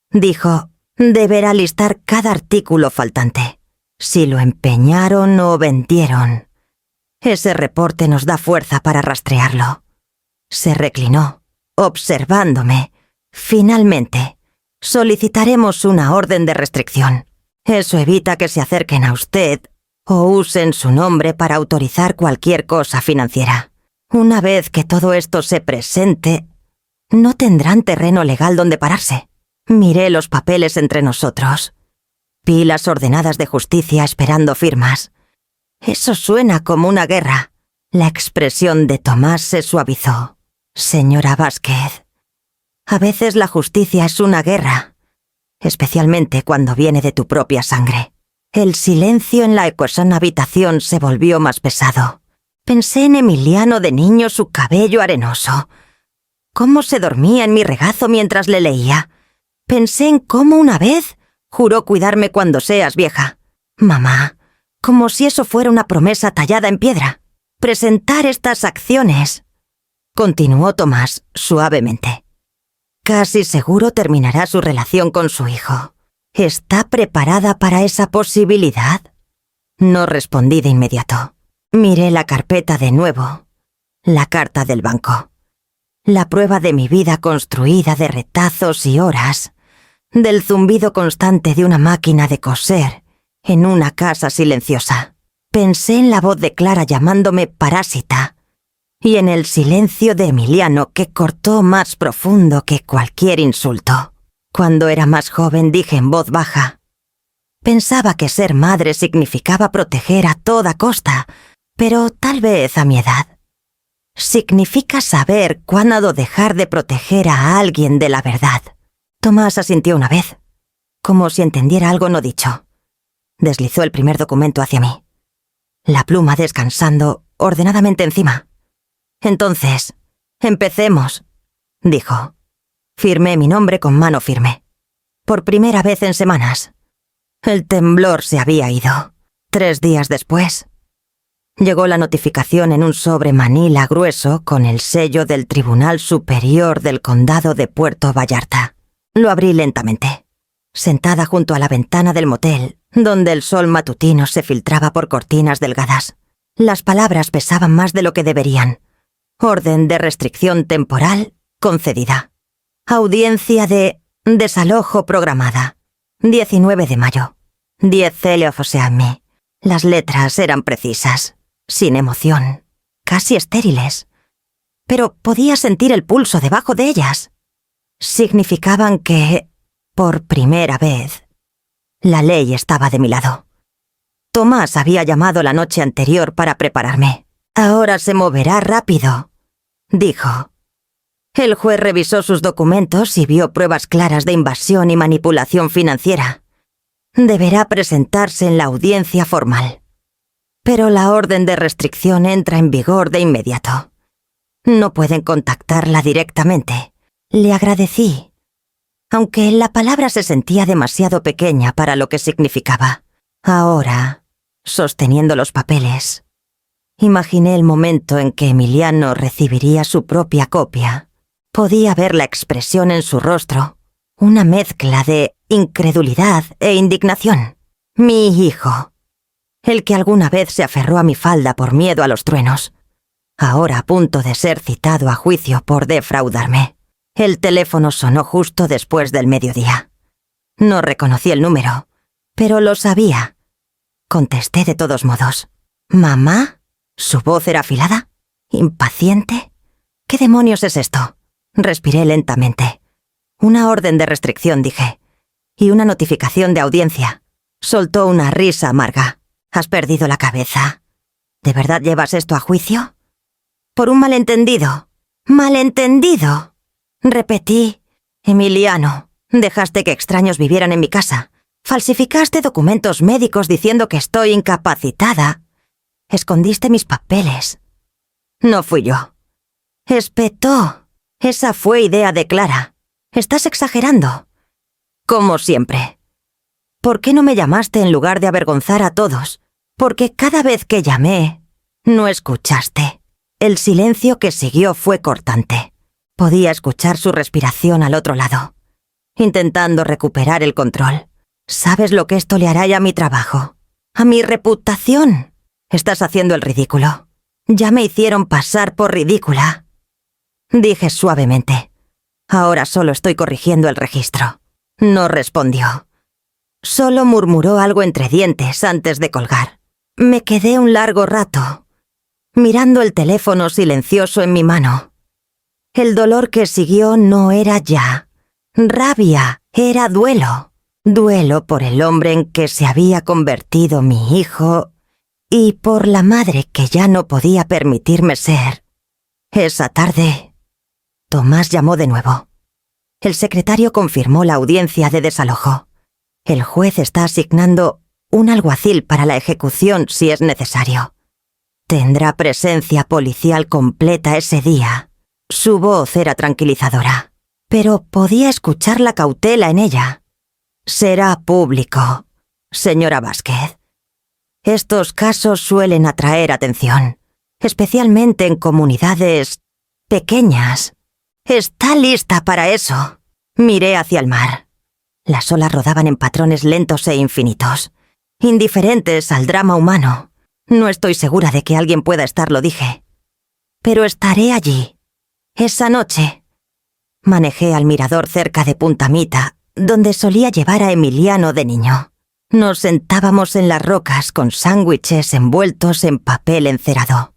[SPEAKER 1] Dijo, deberá listar cada artículo faltante, si lo empeñaron o vendieron. Ese reporte nos da fuerza para rastrearlo. Se reclinó, observándome. Finalmente, solicitaremos una orden de restricción. Eso evita que se acerquen a usted o usen su nombre para autorizar cualquier cosa financiera. Una vez que todo esto se presente, no tendrán terreno legal donde pararse. Miré los papeles entre nosotros. Pilas ordenadas de justicia esperando firmas. Eso suena como una guerra. La expresión de Tomás se suavizó. Señora Vázquez, a veces la justicia es una guerra, especialmente cuando viene de tu propia sangre. El silencio en la ecuesana habitación se volvió más pesado. Pensé en Emiliano de niño, su cabello arenoso. Cómo se dormía en mi regazo mientras le leía. Pensé en cómo una vez juró cuidarme cuando seas vieja. Mamá, como si eso fuera una promesa tallada en piedra. Presentar estas acciones, continuó Tomás suavemente. Casi seguro terminará su relación con su hijo. ¿Está preparada para esa posibilidad? No respondí de inmediato. Miré la carpeta de nuevo. La carta del banco. La prueba de mi vida construida de retazos y horas, del zumbido constante de una máquina de coser en una casa silenciosa. Pensé en la voz de Clara llamándome parásita y en el silencio de Emiliano que cortó más profundo que cualquier insulto. Cuando era más joven dije en voz baja, pensaba que ser madre significaba proteger a toda costa, pero tal vez a mi edad. Significa saber cuándo dejar de proteger a alguien de la verdad. Tomás asintió una vez, como si entendiera algo no dicho. Deslizó el primer documento hacia mí, la pluma descansando ordenadamente encima. Entonces, empecemos, dijo. Firmé mi nombre con mano firme. Por primera vez en semanas. El temblor se había ido. 3 días después, Llegó la notificación en un sobre manila grueso con el sello del Tribunal Superior del Condado de Puerto Vallarta. Lo abrí lentamente. Sentada junto a la ventana del motel, donde el sol matutino se filtraba por cortinas delgadas. Las palabras pesaban más de lo que deberían. Orden de restricción temporal concedida. Audiencia de desalojo programada. 19 de mayo. 10 Eleofoseami. Las letras eran precisas, sin emoción, casi estériles. Pero podía sentir el pulso debajo de ellas. Significaban que, por primera vez, la ley estaba de mi lado. Tomás había llamado la noche anterior para prepararme. Ahora se moverá rápido, dijo. El juez revisó sus documentos y vio pruebas claras de invasión y manipulación financiera. Deberá presentarse en la audiencia formal. Pero la orden de restricción entra en vigor de inmediato. No pueden contactarla directamente. Le agradecí, aunque la palabra se sentía demasiado pequeña para lo que significaba. Ahora, sosteniendo los papeles, imaginé el momento en que Emiliano recibiría su propia copia. Podía ver la expresión en su rostro, una mezcla de incredulidad e indignación. Mi hijo, el que alguna vez se aferró a mi falda por miedo a los truenos, ahora a punto de ser citado a juicio por defraudarme. El teléfono sonó justo después del mediodía. No reconocí el número, pero lo sabía. Contesté de todos modos. ¿Mamá? ¿Su voz era afilada? ¿Impaciente? ¿Qué demonios es esto? Respiré lentamente. Una orden de restricción, dije. Y una notificación de audiencia. Soltó una risa amarga. ¿Has perdido la cabeza? ¿De verdad llevas esto a juicio? Por un malentendido. ¿Malentendido? Repetí. Emiliano, dejaste que extraños vivieran en mi casa. Falsificaste documentos médicos diciendo que estoy incapacitada. Escondiste mis papeles. No fui yo. Espetó. Esa fue idea de Clara. Estás exagerando. Como siempre. ¿Por qué no me llamaste en lugar de avergonzar a todos? Porque cada vez que llamé, no escuchaste. El silencio que siguió fue cortante. Podía escuchar su respiración al otro lado, intentando recuperar el control. ¿Sabes lo que esto le hará a mi trabajo? ¡A mi reputación! Estás haciendo el ridículo. Ya me hicieron pasar por ridícula. Dije suavemente. Ahora solo estoy corrigiendo el registro. No respondió. Solo murmuró algo entre dientes antes de colgar. Me quedé un largo rato, mirando el teléfono silencioso en mi mano. El dolor que siguió no era ya rabia, era duelo. Duelo por el hombre en que se había convertido mi hijo y por la madre que ya no podía permitirme ser. Esa tarde, Tomás llamó de nuevo. El secretario confirmó la audiencia de desalojo. El juez está asignando un alguacil para la ejecución si es necesario. Tendrá presencia policial completa ese día. Su voz era tranquilizadora, pero podía escuchar la cautela en ella. Será público, señora Vázquez. Estos casos suelen atraer atención, especialmente en comunidades pequeñas. ¿Está lista para eso? Miré hacia el mar. Las olas rodaban en patrones lentos e infinitos, indiferentes al drama humano. No estoy segura de que alguien pueda estarlo, dije. Pero estaré allí. Esa noche. Manejé al mirador cerca de Punta Mita, donde solía llevar a Emiliano de niño. Nos sentábamos en las rocas con sándwiches envueltos en papel encerado,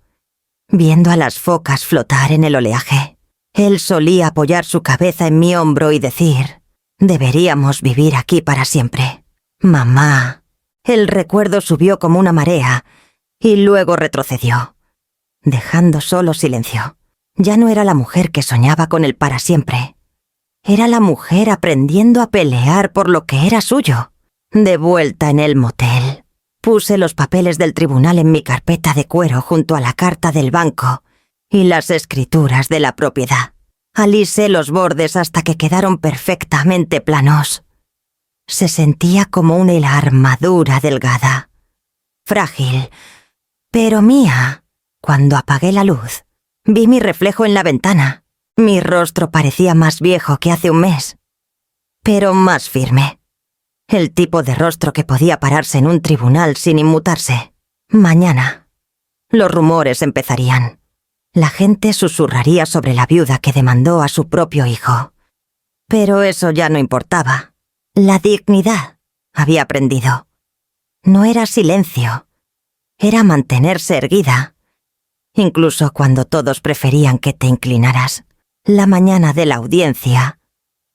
[SPEAKER 1] viendo a las focas flotar en el oleaje. Él solía apoyar su cabeza en mi hombro y decir: deberíamos vivir aquí para siempre. Mamá. El recuerdo subió como una marea y luego retrocedió, dejando solo silencio. Ya no era la mujer que soñaba con el para siempre. Era la mujer aprendiendo a pelear por lo que era suyo. De vuelta en el motel, puse los papeles del tribunal en mi carpeta de cuero junto a la carta del banco y las escrituras de la propiedad. Alisé los bordes hasta que quedaron perfectamente planos. Se sentía como una armadura delgada, frágil, Pero Mía, cuando apagué la luz, vi mi reflejo en la ventana. Mi rostro parecía más viejo que hace un mes, pero más firme. El tipo de rostro que podía pararse en un tribunal sin inmutarse. Mañana, los rumores empezarían. La gente susurraría sobre la viuda que demandó a su propio hijo. Pero eso ya no importaba. La dignidad, había aprendido. No era silencio, era mantenerse erguida, incluso cuando todos preferían que te inclinaras. La mañana de la audiencia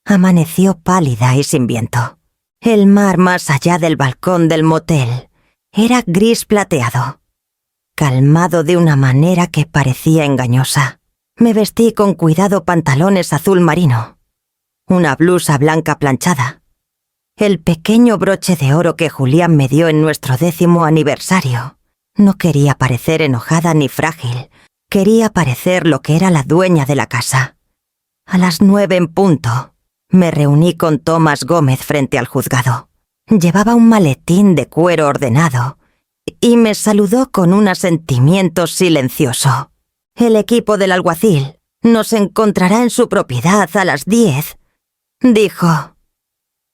[SPEAKER 1] amaneció pálida y sin viento. El mar más allá del balcón del motel era gris plateado, calmado de una manera que parecía engañosa. Me vestí con cuidado pantalones azul marino, una blusa blanca planchada, el pequeño broche de oro que Julián me dio en nuestro 10º aniversario. No quería parecer enojada ni frágil, quería parecer lo que era la dueña de la casa. A las 9 en punto, me reuní con Tomás Gómez frente al juzgado. Llevaba un maletín de cuero ordenado y me saludó con un asentimiento silencioso. El equipo del alguacil nos encontrará en su propiedad a las 10, dijo.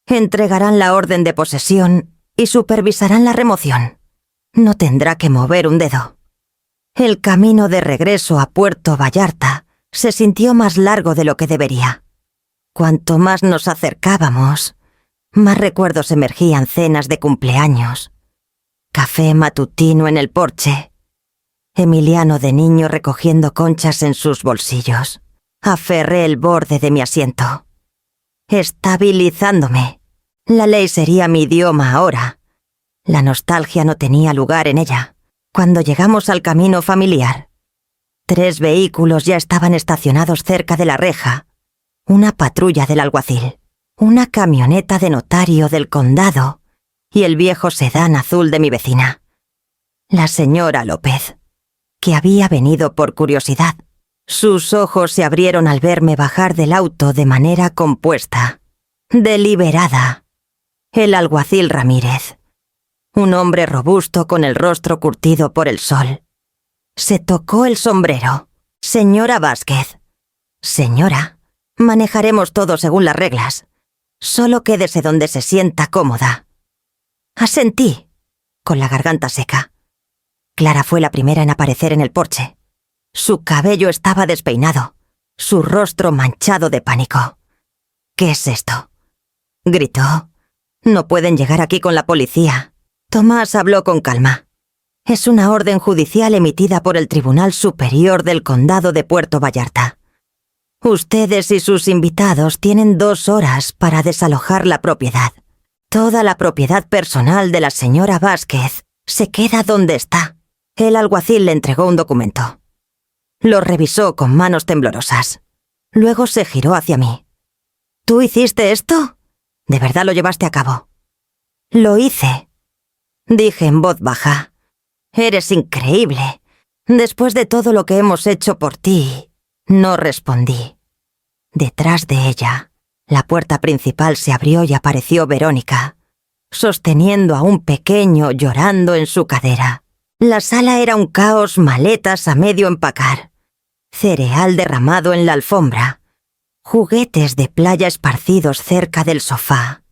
[SPEAKER 1] Entregarán la orden de posesión y supervisarán la remoción. No tendrá que mover un dedo. El camino de regreso a Puerto Vallarta se sintió más largo de lo que debería. Cuanto más nos acercábamos, más recuerdos emergían: cenas de cumpleaños, café matutino en el porche, Emiliano de niño recogiendo conchas en sus bolsillos. Aferré el borde de mi asiento, estabilizándome. La ley sería mi idioma ahora. La nostalgia no tenía lugar en ella. Cuando llegamos al camino familiar, 3 vehículos ya estaban estacionados cerca de la reja. Una patrulla del alguacil, una camioneta de notario del condado y el viejo sedán azul de mi vecina, la señora López, que había venido por curiosidad. Sus ojos se abrieron al verme bajar del auto de manera compuesta, deliberada. El alguacil Ramírez, un hombre robusto con el rostro curtido por el sol. Se tocó el sombrero. Señora Vázquez. Señora, manejaremos todo según las reglas. Solo quédese donde se sienta cómoda. Asentí, con la garganta seca. Clara fue la primera en aparecer en el porche. Su cabello estaba despeinado, su rostro manchado de pánico. ¿Qué es esto?, gritó. No pueden llegar aquí con la policía. Tomás habló con calma. Es una orden judicial emitida por el Tribunal Superior del Condado de Puerto Vallarta. Ustedes y sus invitados tienen 2 horas para desalojar la propiedad. Toda la propiedad personal de la señora Vázquez se queda donde está. El alguacil le entregó un documento. Lo revisó con manos temblorosas. Luego se giró hacia mí. ¿Tú hiciste esto? ¿De verdad lo llevaste a cabo? Lo hice, dije en voz baja. Eres increíble. Después de todo lo que hemos hecho por ti. No respondí. Detrás de ella, la puerta principal se abrió y apareció Verónica, sosteniendo a un pequeño llorando en su cadera. La sala era un caos, maletas a medio empacar, cereal derramado en la alfombra, juguetes de playa esparcidos cerca del sofá.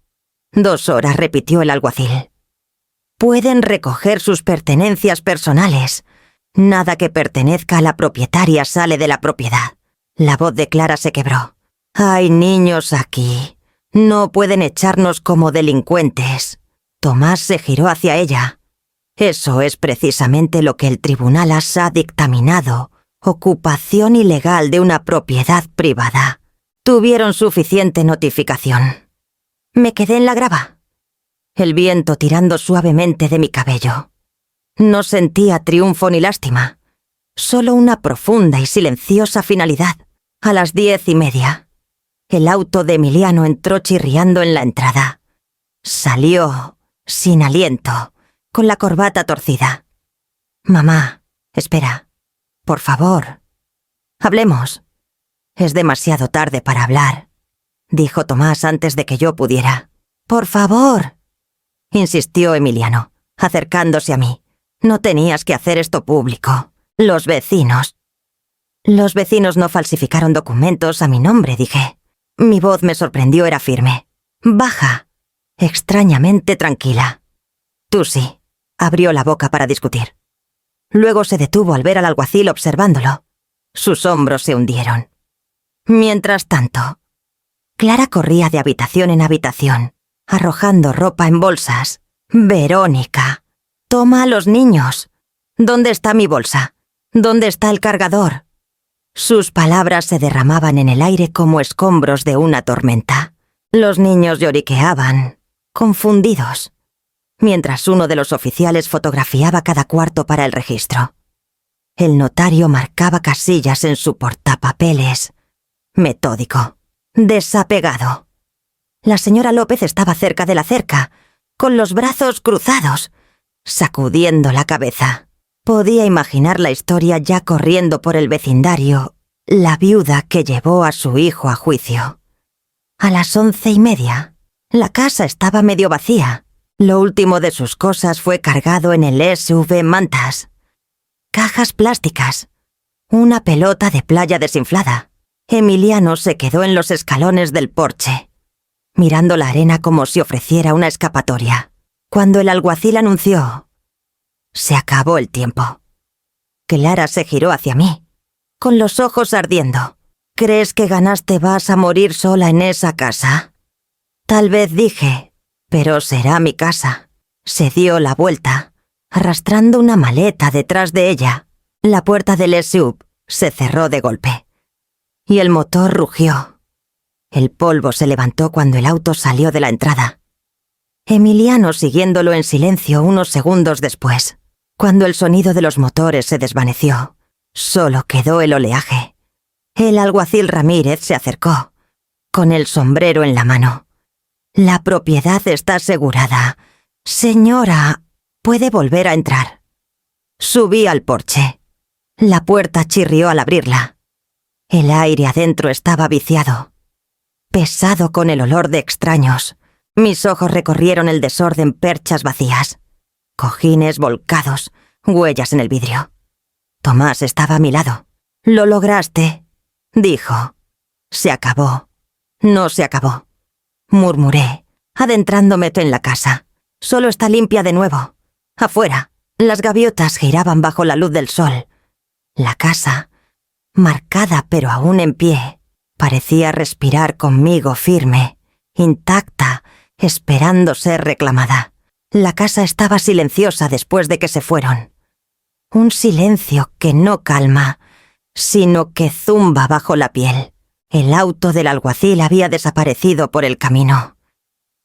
[SPEAKER 1] 2 horas, repitió el alguacil. Pueden recoger sus pertenencias personales. Nada que pertenezca a la propietaria sale de la propiedad. La voz de Clara se quebró. Hay niños aquí. No pueden echarnos como delincuentes. Tomás se giró hacia ella. Eso es precisamente lo que el tribunal ha dictaminado. Ocupación ilegal de una propiedad privada. Tuvieron suficiente notificación. Me quedé en la grava, el viento tirando suavemente de mi cabello. No sentía triunfo ni lástima, solo una profunda y silenciosa finalidad. A las 10:30, el auto de Emiliano entró chirriando en la entrada. Salió, sin aliento, con la corbata torcida. Mamá, espera, por favor, hablemos. Es demasiado tarde para hablar, dijo Tomás antes de que yo pudiera. Por favor, insistió Emiliano, acercándose a mí. No tenías que hacer esto público. Los vecinos. Los vecinos no falsificaron documentos a mi nombre, dije. Mi voz me sorprendió, era firme. Baja. Extrañamente tranquila. Tú sí. Abrió la boca para discutir. Luego se detuvo al ver al alguacil observándolo. Sus hombros se hundieron. Mientras tanto, Clara corría de habitación en habitación, arrojando ropa en bolsas. Verónica, toma a los niños. ¿Dónde está mi bolsa? ¿Dónde está el cargador? Sus palabras se derramaban en el aire como escombros de una tormenta. Los niños lloriqueaban, confundidos, mientras uno de los oficiales fotografiaba cada cuarto para el registro. El notario marcaba casillas en su portapapeles. Metódico, desapegado. La señora López estaba cerca de la cerca, con los brazos cruzados, sacudiendo la cabeza. Podía imaginar la historia ya corriendo por el vecindario, la viuda que llevó a su hijo a juicio. A las 11:30, la casa estaba medio vacía. Lo último de sus cosas fue cargado en el SUV mantas. Cajas plásticas. Una pelota de playa desinflada. Emiliano se quedó en los escalones del porche, mirando la arena como si ofreciera una escapatoria, cuando el alguacil anunció: se acabó el tiempo. Clara se giró hacia mí, con los ojos ardiendo. ¿Crees que ganaste? ¿Vas a morir sola en esa casa? Tal vez, dije, pero será mi casa. Se dio la vuelta, arrastrando una maleta detrás de ella. La puerta del SUV se cerró de golpe, y el motor rugió. El polvo se levantó cuando el auto salió de la entrada. Emiliano siguiéndolo en silencio unos segundos después. Cuando el sonido de los motores se desvaneció, solo quedó el oleaje. El alguacil Ramírez se acercó, con el sombrero en la mano. La propiedad está asegurada. Señora, puede volver a entrar. Subí al porche. La puerta chirrió al abrirla. El aire adentro estaba viciado, pesado con el olor de extraños. Mis ojos recorrieron el desorden: perchas vacías, cojines volcados, huellas en el vidrio. Tomás estaba a mi lado. «Lo lograste», dijo. «Se acabó». «No se acabó», murmuré, adentrándome en la casa. «Solo está limpia de nuevo. Afuera, las gaviotas giraban bajo la luz del sol. La casa, marcada pero aún en pie, parecía respirar conmigo firme, intacta, esperando ser reclamada. La casa estaba silenciosa después de que se fueron. Un silencio que no calma, sino que zumba bajo la piel. El auto del alguacil había desaparecido por el camino.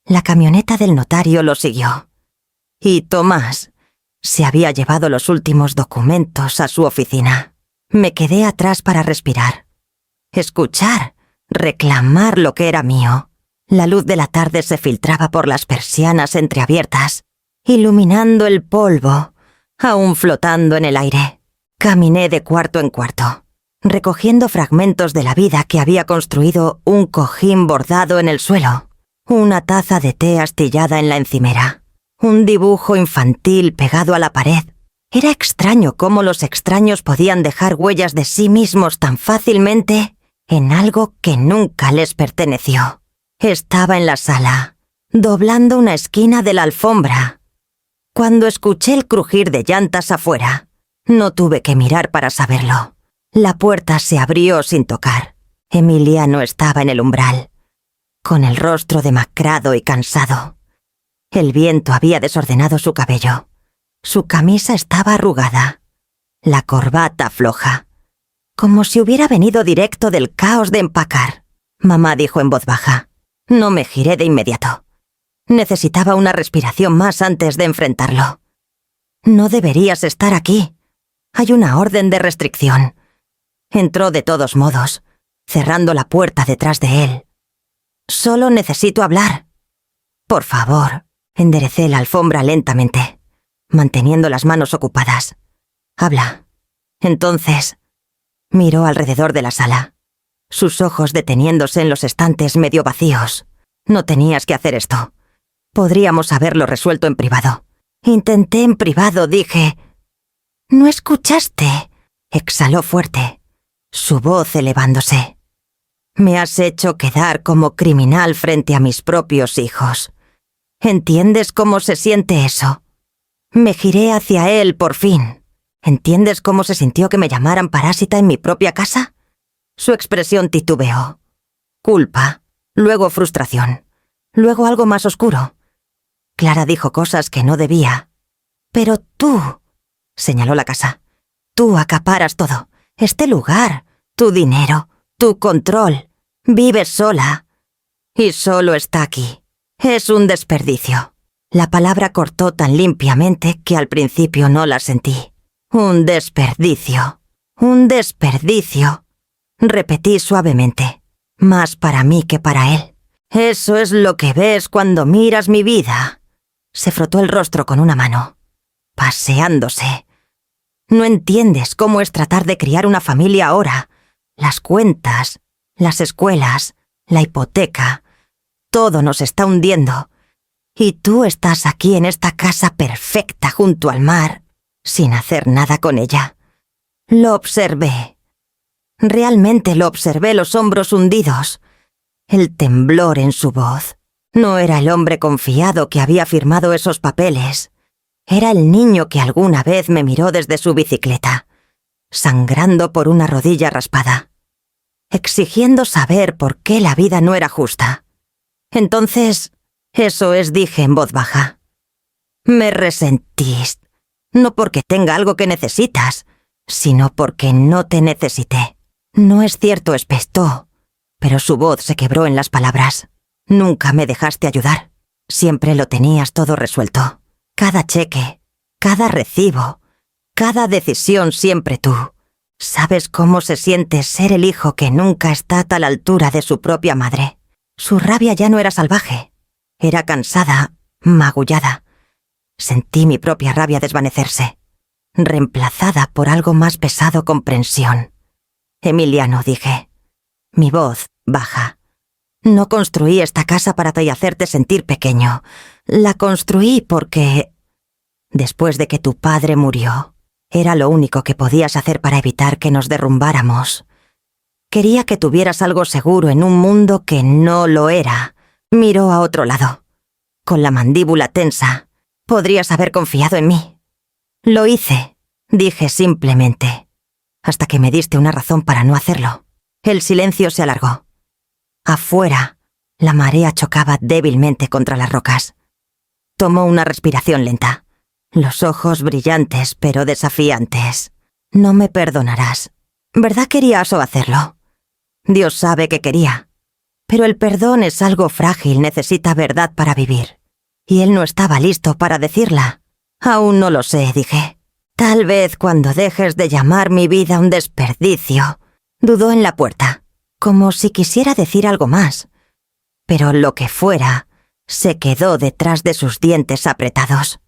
[SPEAKER 1] La camioneta del notario lo siguió. Y Tomás se había llevado los últimos documentos a su oficina. Me quedé atrás para respirar, escuchar, reclamar lo que era mío. La luz de la tarde se filtraba por las persianas entreabiertas, iluminando el polvo, aún flotando en el aire. Caminé de cuarto en cuarto, recogiendo fragmentos de la vida que había construido: un cojín bordado en el suelo, una taza de té astillada en la encimera, un dibujo infantil pegado a la pared. Era extraño cómo los extraños podían dejar huellas de sí mismos tan fácilmente en algo que nunca les perteneció. Estaba en la sala, doblando una esquina de la alfombra, cuando escuché el crujir de llantas afuera. No tuve que mirar para saberlo. La puerta se abrió sin tocar. Emiliano estaba en el umbral, con el rostro demacrado y cansado. El viento había desordenado su cabello. Su camisa estaba arrugada, la corbata floja, como si hubiera venido directo del caos de empacar. Mamá dijo en voz baja. No me giré de inmediato. Necesitaba una respiración más antes de enfrentarlo. «No deberías estar aquí. Hay una orden de restricción». Entró de todos modos, cerrando la puerta detrás de él. «Solo necesito hablar». «Por favor», enderecé la alfombra lentamente, manteniendo las manos ocupadas. «Habla». Entonces miró alrededor de la sala, sus ojos deteniéndose en los estantes medio vacíos. «No tenías que hacer esto. Podríamos haberlo resuelto en privado. Intenté en privado, dije... «¿No escuchaste?», exhaló fuerte, su voz elevándose. «Me has hecho quedar como criminal frente a mis propios hijos. ¿Entiendes cómo se siente eso?». Me giré hacia él por fin. ¿Entiendes cómo se sintió que me llamaran parásita en mi propia casa? Su expresión titubeó. Culpa, luego frustración, luego algo más oscuro. Clara dijo cosas que no debía. «Pero tú», señaló la casa, «tú acaparas todo. Este lugar, tu dinero, tu control. Vives sola. Y solo está aquí. Es un desperdicio». La palabra cortó tan limpiamente que al principio no la sentí. «Un desperdicio. Un desperdicio», repetí suavemente, más para mí que para él. «Eso es lo que ves cuando miras mi vida». Se frotó el rostro con una mano, paseándose. «No entiendes cómo es tratar de criar una familia ahora. Las cuentas, las escuelas, la hipoteca, todo nos está hundiendo. Y tú estás aquí en esta casa perfecta junto al mar, sin hacer nada con ella». Lo observé. Realmente lo observé, los hombros hundidos, el temblor en su voz. No era el hombre confiado que había firmado esos papeles. Era el niño que alguna vez me miró desde su bicicleta, sangrando por una rodilla raspada, exigiendo saber por qué la vida no era justa. Entonces, «Eso es», dije en voz baja. «Me resentís, no porque tenga algo que necesitas, sino porque no te necesité». «No es cierto», espetó, pero su voz se quebró en las palabras. «Nunca me dejaste ayudar. Siempre lo tenías todo resuelto. Cada cheque, cada recibo, cada decisión siempre tú. ¿Sabes cómo se siente ser el hijo que nunca está a tal altura de su propia madre?» Su rabia ya no era salvaje. Era cansada, magullada. Sentí mi propia rabia desvanecerse, reemplazada por algo más pesado, comprensión. «Emiliano», dije, mi voz baja. «No construí esta casa para hacerte sentir pequeño. La construí porque... después de que tu padre murió, era lo único que podías hacer para evitar que nos derrumbáramos. Quería que tuvieras algo seguro en un mundo que no lo era». Miró a otro lado, con la mandíbula tensa. «Podrías haber confiado en mí». «Lo hice», dije simplemente, hasta que me diste una razón para no hacerlo. El silencio se alargó. Afuera, la marea chocaba débilmente contra las rocas. Tomó una respiración lenta, los ojos brillantes pero desafiantes. «No me perdonarás. ¿Verdad querías o hacerlo? Dios sabe que quería. Pero el perdón es algo frágil, necesita verdad para vivir. Y él no estaba listo para decirla». «Aún no lo sé», dije. «Tal vez cuando dejes de llamar mi vida un desperdicio». Dudó en la puerta, como si quisiera decir algo más. Pero lo que fuera, se quedó detrás de sus dientes apretados.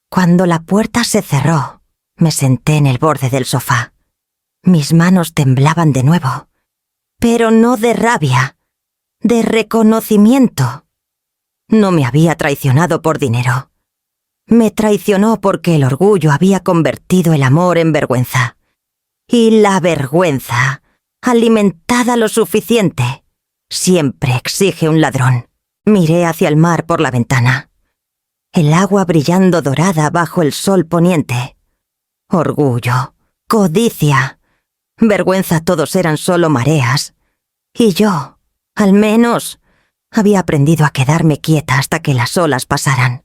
[SPEAKER 1] Cuando la puerta se cerró, me senté en el borde del sofá. Mis manos temblaban de nuevo, pero no de rabia, de reconocimiento. No me había traicionado por dinero. Me traicionó porque el orgullo había convertido el amor en vergüenza. Y la vergüenza, alimentada lo suficiente, siempre exige un ladrón. Miré hacia el mar por la ventana. El agua brillando dorada bajo el sol poniente. Orgullo, codicia, vergüenza, todos eran solo mareas. Y yo, al menos, había aprendido a quedarme quieta hasta que las olas pasaran.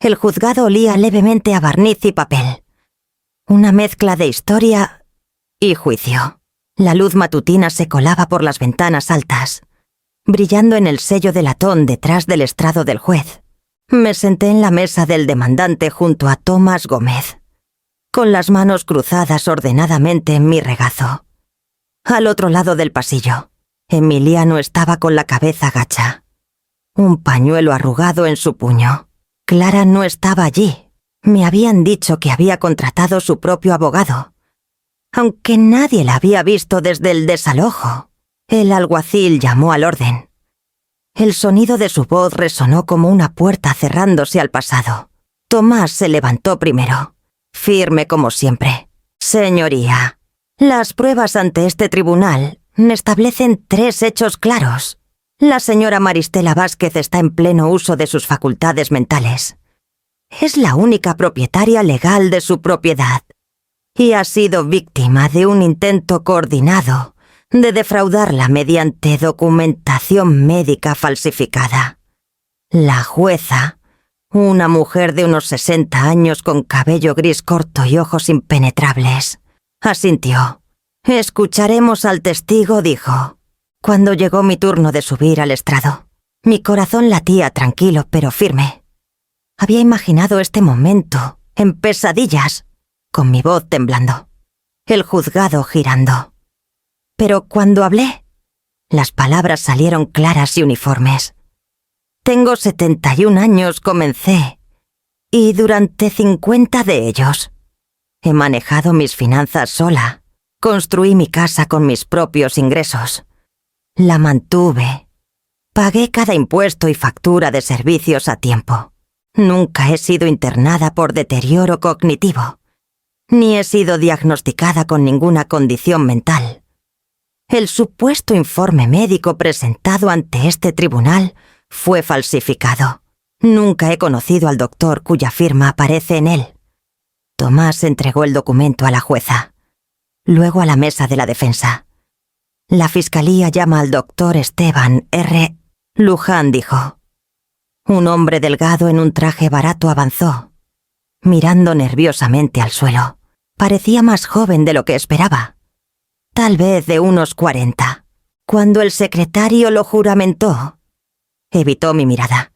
[SPEAKER 1] El juzgado olía levemente a barniz y papel. Una mezcla de historia y juicio. La luz matutina se colaba por las ventanas altas, brillando en el sello de latón detrás del estrado del juez. Me senté en la mesa del demandante junto a Tomás Gómez, con las manos cruzadas ordenadamente en mi regazo. Al otro lado del pasillo, Emiliano estaba con la cabeza gacha, un pañuelo arrugado en su puño. Clara no estaba allí. Me habían dicho que había contratado su propio abogado, aunque nadie la había visto desde el desalojo. El alguacil llamó al orden. El sonido de su voz resonó como una puerta cerrándose al pasado. Tomás se levantó primero, firme como siempre. Señoría, las pruebas ante este tribunal establecen 3 hechos claros. La señora Maristela Vázquez está en pleno uso de sus facultades mentales. Es la única propietaria legal de su propiedad y ha sido víctima de un intento coordinado de defraudarla mediante documentación médica falsificada. La jueza, una mujer de unos 60 años con cabello gris corto y ojos impenetrables, asintió. Escucharemos al testigo, dijo. Cuando llegó mi turno de subir al estrado, mi corazón latía tranquilo pero firme. Había imaginado este momento, en pesadillas, con mi voz temblando, el juzgado girando. Pero cuando hablé, las palabras salieron claras y uniformes. Tengo 71 años, comencé, y durante 50 de ellos he manejado mis finanzas sola, construí mi casa con mis propios ingresos, la mantuve, pagué cada impuesto y factura de servicios a tiempo. Nunca he sido internada por deterioro cognitivo, ni he sido diagnosticada con ninguna condición mental. El supuesto informe médico presentado ante este tribunal fue falsificado. Nunca he conocido al doctor cuya firma aparece en él. Tomás entregó el documento a la jueza, luego a la mesa de la defensa. La fiscalía llama al doctor Esteban R. Luján, dijo. Un hombre delgado en un traje barato avanzó, mirando nerviosamente al suelo. Parecía más joven de lo que esperaba. Tal vez de unos 40. Cuando el secretario lo juramentó, evitó mi mirada.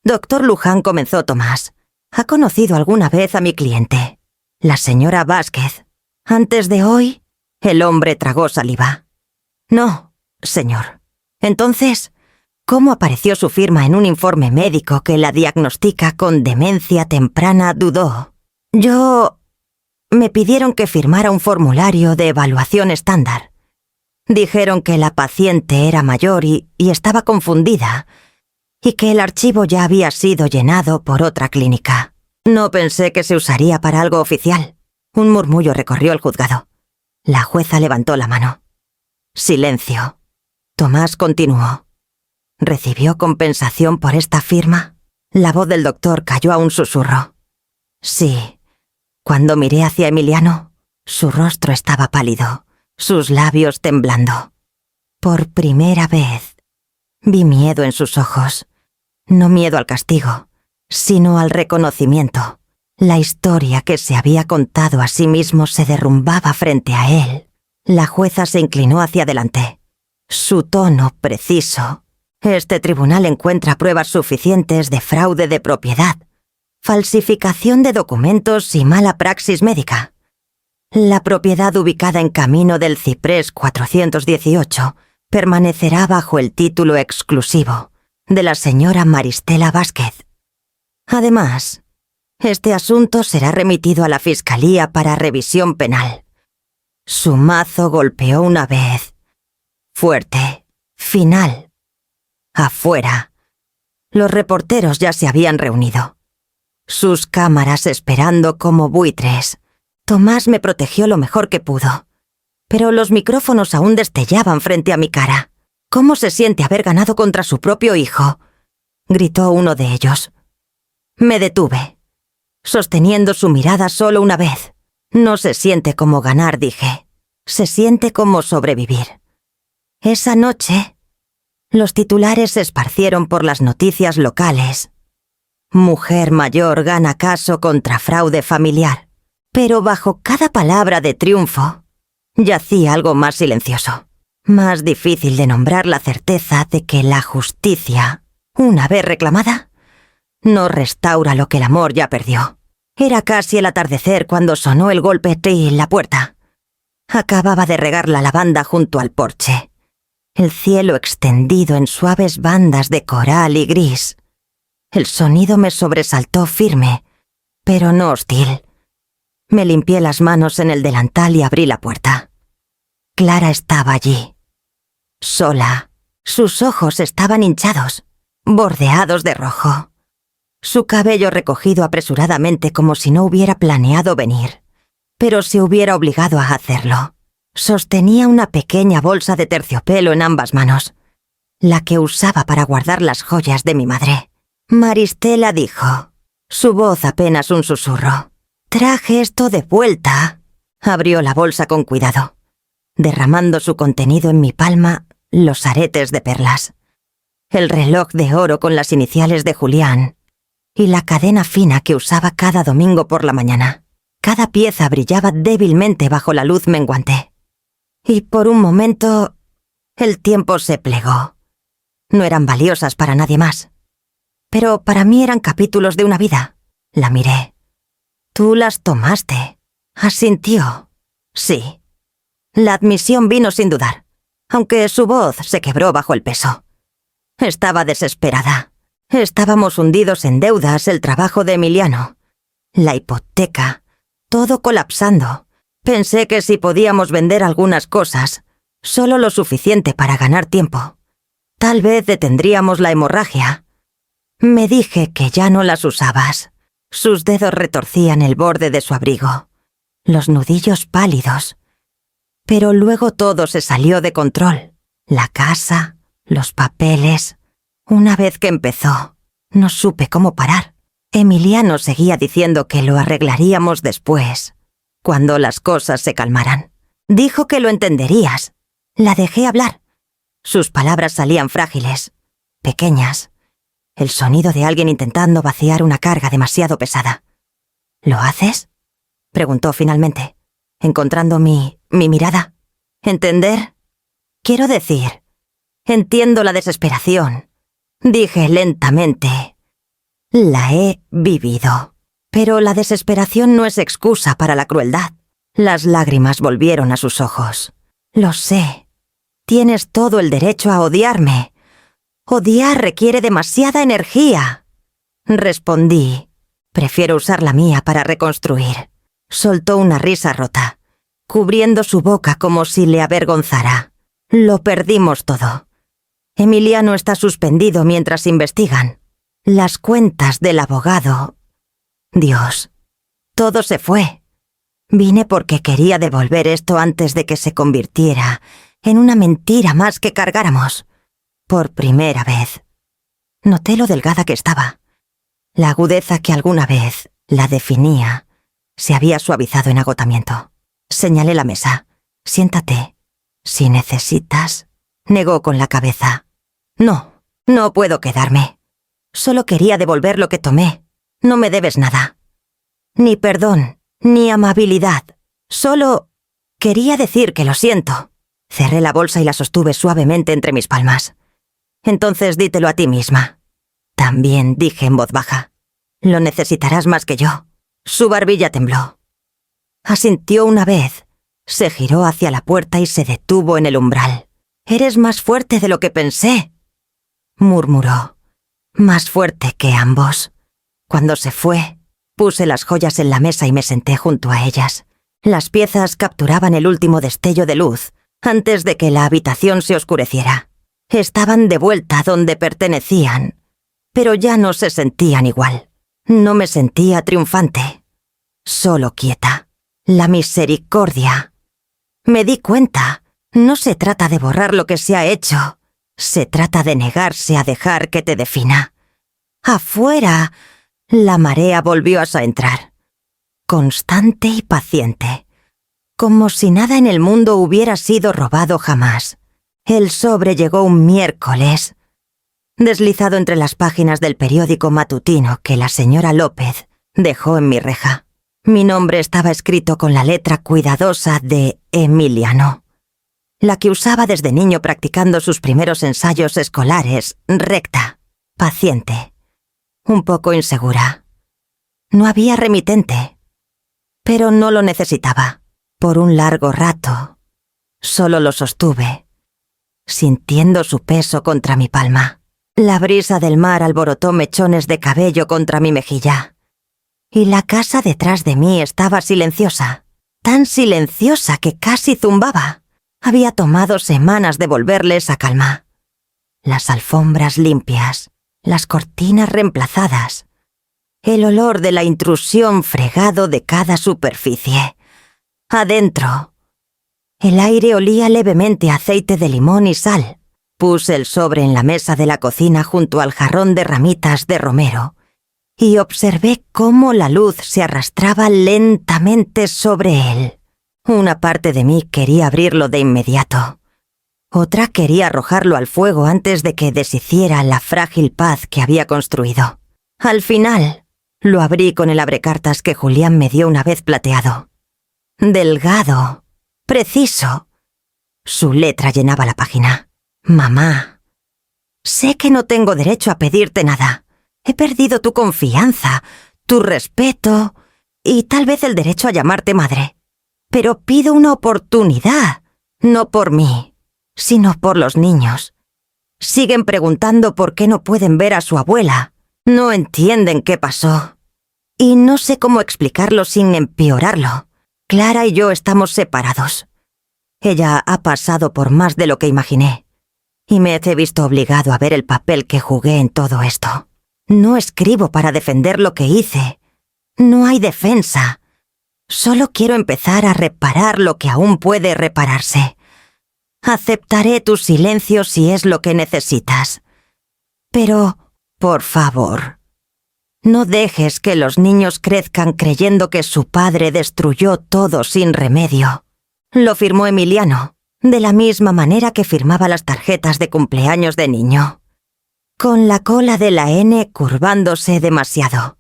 [SPEAKER 1] Doctor Luján, comenzó Tomás. ¿Ha conocido alguna vez a mi cliente, la señora Vázquez? Antes de hoy, el hombre tragó saliva. No, señor. Entonces, ¿cómo apareció su firma en un informe médico que la diagnostica con demencia temprana? Dudó. Me pidieron que firmara un formulario de evaluación estándar. Dijeron que la paciente era mayor y estaba confundida, y que el archivo ya había sido llenado por otra clínica. No pensé que se usaría para algo oficial. Un murmullo recorrió el juzgado. La jueza levantó la mano. Silencio. Tomás continuó. ¿Recibió compensación por esta firma? La voz del doctor cayó a un susurro. Sí. Cuando miré hacia Emiliano, su rostro estaba pálido, sus labios temblando. Por primera vez, vi miedo en sus ojos. No miedo al castigo, sino al reconocimiento. La historia que se había contado a sí mismo se derrumbaba frente a él. La jueza se inclinó hacia adelante. Su tono preciso. Este tribunal encuentra pruebas suficientes de fraude de propiedad, falsificación de documentos y mala praxis médica. La propiedad ubicada en Camino del Ciprés 418 permanecerá bajo el título exclusivo de la señora Maristela Vázquez. Además, este asunto será remitido a la Fiscalía para revisión penal. Su mazo golpeó una vez. Fuerte. Final. Afuera. Los reporteros ya se habían reunido. Sus cámaras esperando como buitres. Tomás me protegió lo mejor que pudo. Pero los micrófonos aún destellaban frente a mi cara. ¿Cómo se siente haber ganado contra su propio hijo?, gritó uno de ellos. Me detuve, sosteniendo su mirada solo una vez. No se siente como ganar, dije. Se siente como sobrevivir. Esa noche, los titulares se esparcieron por las noticias locales. Mujer mayor gana caso contra fraude familiar. Pero bajo cada palabra de triunfo, yacía algo más silencioso, más difícil de nombrar, la certeza de que la justicia, una vez reclamada, no restaura lo que el amor ya perdió. Era casi el atardecer cuando sonó el golpe en la puerta. Acababa de regar la lavanda junto al porche. El cielo extendido en suaves bandas de coral y gris. El sonido me sobresaltó firme, pero no hostil. Me limpié las manos en el delantal y abrí la puerta. Clara estaba allí. Sola. Sus ojos estaban hinchados, bordeados de rojo. su cabello recogido apresuradamente como si no hubiera planeado venir, pero se hubiera obligado a hacerlo. Sostenía una pequeña bolsa de terciopelo en ambas manos, la que usaba para guardar las joyas de mi madre. Maristela dijo, su voz apenas un susurro. «Traje esto de vuelta». Abrió la bolsa con cuidado, derramando su contenido en mi palma, los aretes de perlas, el reloj de oro con las iniciales de Julián y la cadena fina que usaba cada domingo por la mañana. Cada pieza brillaba débilmente bajo la luz menguante. Y por un momento, el tiempo se plegó. No eran valiosas para nadie más, pero para mí eran capítulos de una vida. La miré. «Tú las tomaste», asintió. «Sí». La admisión vino sin dudar, aunque su voz se quebró bajo el peso. Estaba desesperada. Estábamos hundidos en deudas, el trabajo de Emiliano, la hipoteca, todo colapsando. Pensé que si podíamos vender algunas cosas, solo lo suficiente para ganar tiempo, tal vez detendríamos la hemorragia. Me dije que ya no las usabas. Sus dedos retorcían el borde de su abrigo, los nudillos pálidos. Pero luego todo se salió de control. La casa, los papeles. Una vez que empezó, no supe cómo parar. Emiliano seguía diciendo que lo arreglaríamos después, cuando las cosas se calmaran. Dijo que lo entenderías. La dejé hablar. Sus palabras salían frágiles, pequeñas. El sonido de alguien intentando vaciar una carga demasiado pesada. «¿Lo haces?», preguntó finalmente, encontrando mi mirada. «¿Entender? Quiero decir, entiendo la desesperación», dije lentamente. «La he vivido. Pero la desesperación no es excusa para la crueldad». Las lágrimas volvieron a sus ojos. «Lo sé. Tienes todo el derecho a odiarme. Odiar requiere demasiada energía». Respondí. «Prefiero usar la mía para reconstruir». Soltó una risa rota, cubriendo su boca como si le avergonzara. «Lo perdimos todo. Emiliano está suspendido mientras investigan. Las cuentas del abogado. Dios, todo se fue. Vine porque quería devolver esto antes de que se convirtiera en una mentira más que cargáramos. Por primera vez». Noté lo delgada que estaba. La agudeza que alguna vez la definía se había suavizado en agotamiento. Señalé la mesa. «Siéntate. Si necesitas». Negó con la cabeza. «No, no puedo quedarme. Solo quería devolver lo que tomé. No me debes nada. Ni perdón, ni amabilidad. Solo quería decir que lo siento». Cerré la bolsa y la sostuve suavemente entre mis palmas. «Entonces dítelo a ti misma». También dije en voz baja. «Lo necesitarás más que yo». Su barbilla tembló. Asintió una vez, se giró hacia la puerta y se detuvo en el umbral. «Eres más fuerte de lo que pensé», murmuró. «Más fuerte que ambos». Cuando se fue, puse las joyas en la mesa y me senté junto a ellas. Las piezas capturaban el último destello de luz antes de que la habitación se oscureciera. Estaban de vuelta donde pertenecían, pero ya no se sentían igual. No me sentía triunfante, solo quieta. La misericordia. Me di cuenta, no se trata de borrar lo que se ha hecho, se trata de negarse a dejar que te defina. Afuera, la marea volvió a entrar, constante y paciente, como si nada en el mundo hubiera sido robado jamás. El sobre llegó un miércoles, deslizado entre las páginas del periódico matutino que la señora López dejó en mi reja. Mi nombre estaba escrito con la letra cuidadosa de Emiliano, la que usaba desde niño practicando sus primeros ensayos escolares, recta, paciente, un poco insegura. No había remitente, pero no lo necesitaba. Por un largo rato, solo lo sostuve, sintiendo su peso contra mi palma. La brisa del mar alborotó mechones de cabello contra mi mejilla. Y la casa detrás de mí estaba silenciosa, tan silenciosa que casi zumbaba. Había tomado semanas de volverle esa calma. Las alfombras limpias, las cortinas reemplazadas, el olor de la intrusión fregado de cada superficie. Adentro. El aire olía levemente a aceite de limón y sal. Puse el sobre en la mesa de la cocina junto al jarrón de ramitas de romero y observé cómo la luz se arrastraba lentamente sobre él. Una parte de mí quería abrirlo de inmediato. Otra quería arrojarlo al fuego antes de que deshiciera la frágil paz que había construido. Al final, lo abrí con el abrecartas que Julián me dio una vez plateado. Delgado, preciso. Su letra llenaba la página. Mamá, sé que no tengo derecho a pedirte nada. He perdido tu confianza, tu respeto y tal vez el derecho a llamarte madre. Pero pido una oportunidad, no por mí, sino por los niños. Siguen preguntando por qué no pueden ver a su abuela. No entienden qué pasó. Y no sé cómo explicarlo sin empeorarlo. Clara y yo estamos separados. Ella ha pasado por más de lo que imaginé. Y me he visto obligado a ver el papel que jugué en todo esto. No escribo para defender lo que hice. No hay defensa. Solo quiero empezar a reparar lo que aún puede repararse. Aceptaré tu silencio si es lo que necesitas. Pero, por favor, no dejes que los niños crezcan creyendo que su padre destruyó todo sin remedio. Lo firmó Emiliano, de la misma manera que firmaba las tarjetas de cumpleaños de niño. Con la cola de la N curvándose demasiado.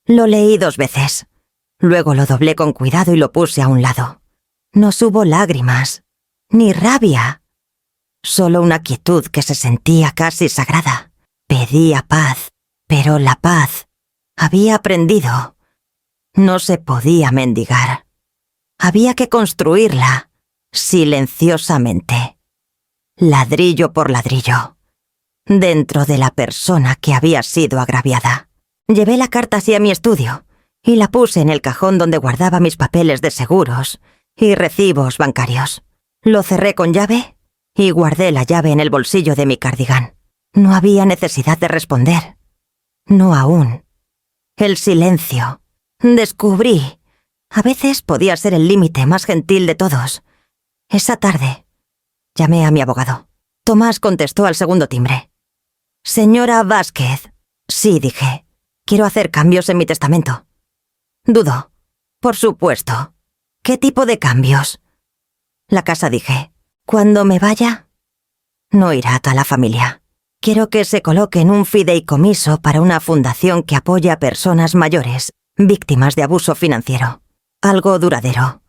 [SPEAKER 1] Lo leí 2 veces. Luego lo doblé con cuidado y lo puse a un lado. No hubo lágrimas, ni rabia. Solo una quietud que se sentía casi sagrada. Pedía paz, pero la paz había aprendido. No se podía mendigar. Había que construirla, silenciosamente. Ladrillo por ladrillo. Dentro de la persona que había sido agraviada. Llevé la carta hacia mi estudio y la puse en el cajón donde guardaba mis papeles de seguros y recibos bancarios. Lo cerré con llave y guardé la llave en el bolsillo de mi cardigán. No había necesidad de responder. No aún. El silencio. Descubrí. A veces podía ser el límite más gentil de todos. Esa tarde llamé a mi abogado. Tomás contestó al segundo timbre. Señora Vázquez. Sí, dije. Quiero hacer cambios en mi testamento. Dudó. Por supuesto. ¿Qué tipo de cambios? La casa, dije. Cuando me vaya, no irá a toda la familia. Quiero que se coloque en un fideicomiso para una fundación que apoya a personas mayores, víctimas de abuso financiero. Algo duradero.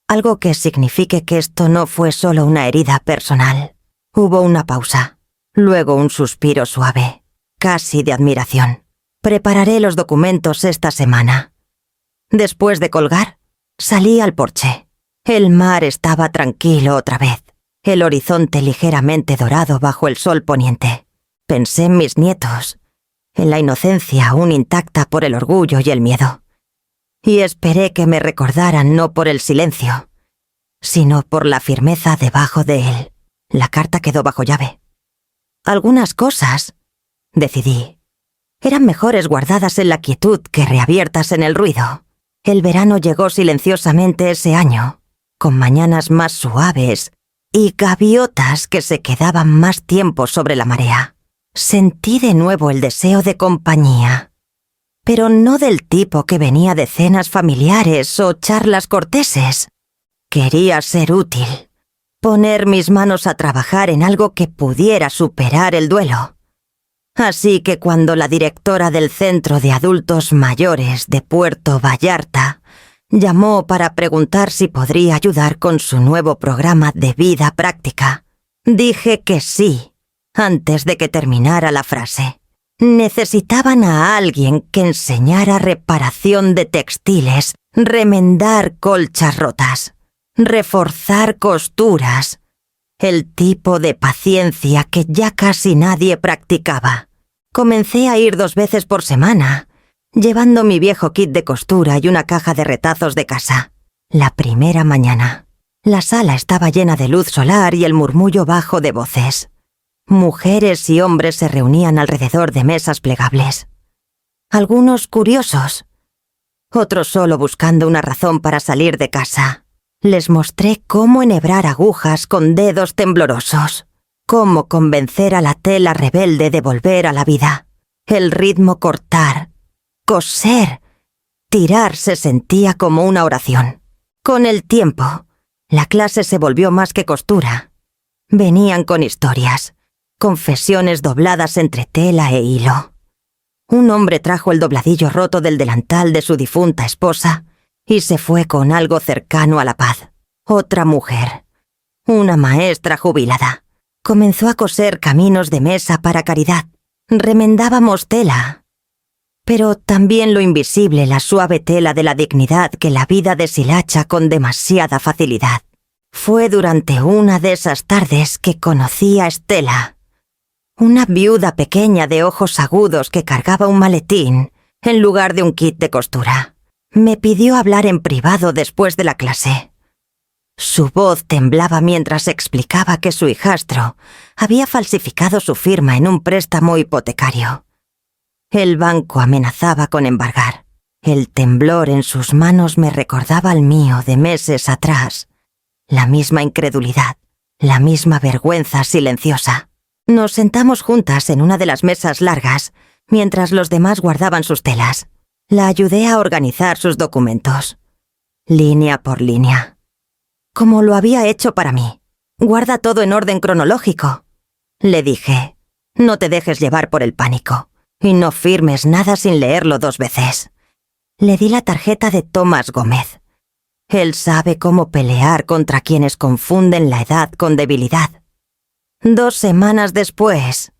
[SPEAKER 1] Algo que signifique que esto no fue solo una herida personal. Hubo una pausa. Luego un suspiro suave, casi de admiración. Prepararé los documentos esta semana. Después de colgar, salí al porche. El mar estaba tranquilo otra vez, el horizonte ligeramente dorado bajo el sol poniente. Pensé en mis nietos, en la inocencia aún intacta por el orgullo y el miedo. Y esperé que me recordaran no por el silencio, sino por la firmeza debajo de él. La carta quedó bajo llave. Algunas cosas, decidí, eran mejores guardadas en la quietud que reabiertas en el ruido. El verano llegó silenciosamente ese año, con mañanas más suaves y gaviotas que se quedaban más tiempo sobre la marea. Sentí de nuevo el deseo de compañía, pero no del tipo que venía de cenas familiares o charlas corteses. Quería ser útil, poner mis manos a trabajar en algo que pudiera superar el duelo. Así que cuando la directora del Centro de Adultos Mayores de Puerto Vallarta llamó para preguntar si podría ayudar con su nuevo programa de vida práctica, dije que sí, antes de que terminara la frase. Necesitaban a alguien que enseñara reparación de textiles, remendar colchas rotas, reforzar costuras, el tipo de paciencia que ya casi nadie practicaba. Comencé a ir 2 veces por semana, llevando mi viejo kit de costura y una caja de retazos de casa. La primera mañana, la sala estaba llena de luz solar y el murmullo bajo de voces. Mujeres y hombres se reunían alrededor de mesas plegables. algunos curiosos, otros solo buscando una razón para salir de casa. Les mostré cómo enhebrar agujas con dedos temblorosos, cómo convencer a la tela rebelde de volver a la vida. El ritmo cortar, coser, tirar se sentía como una oración. Con el tiempo, la clase se volvió más que costura. Venían con historias, confesiones dobladas entre tela e hilo. Un hombre trajo el dobladillo roto del delantal de su difunta esposa y se fue con algo cercano a la paz. Otra mujer, una maestra jubilada, comenzó a coser caminos de mesa para caridad. Remendábamos tela, pero también lo invisible, la suave tela de la dignidad que la vida deshilacha con demasiada facilidad. Fue durante una de esas tardes que conocí a Estela, una viuda pequeña de ojos agudos que cargaba un maletín en lugar de un kit de costura. Me pidió hablar en privado después de la clase. Su voz temblaba mientras explicaba que su hijastro había falsificado su firma en un préstamo hipotecario. El banco amenazaba con embargar. El temblor en sus manos me recordaba al mío de meses atrás. La misma incredulidad, la misma vergüenza silenciosa. Nos sentamos juntas en una de las mesas largas, mientras los demás guardaban sus telas. La ayudé a organizar sus documentos, línea por línea, como lo había hecho para mí. Guarda todo en orden cronológico. Le dije, no te dejes llevar por el pánico, y no firmes nada sin leerlo 2 veces. Le di la tarjeta de Tomás Gómez. Él sabe cómo pelear contra quienes confunden la edad con debilidad. 2 semanas después,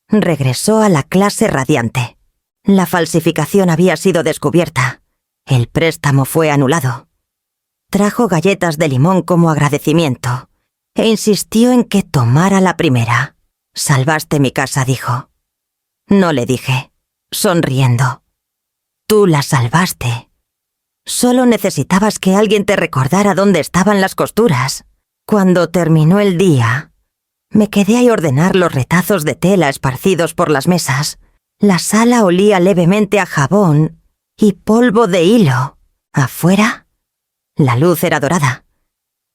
[SPEAKER 1] regresó a la clase radiante. La falsificación había sido descubierta. El préstamo fue anulado. Trajo galletas de limón como agradecimiento e insistió en que tomara la primera. Salvaste mi casa, dijo. No, le dije, sonriendo. Tú la salvaste. Solo necesitabas que alguien te recordara dónde estaban las costuras. Cuando terminó el día, me quedé a ordenar los retazos de tela esparcidos por las mesas. La sala olía levemente a jabón y polvo de hilo. Afuera, la luz era dorada,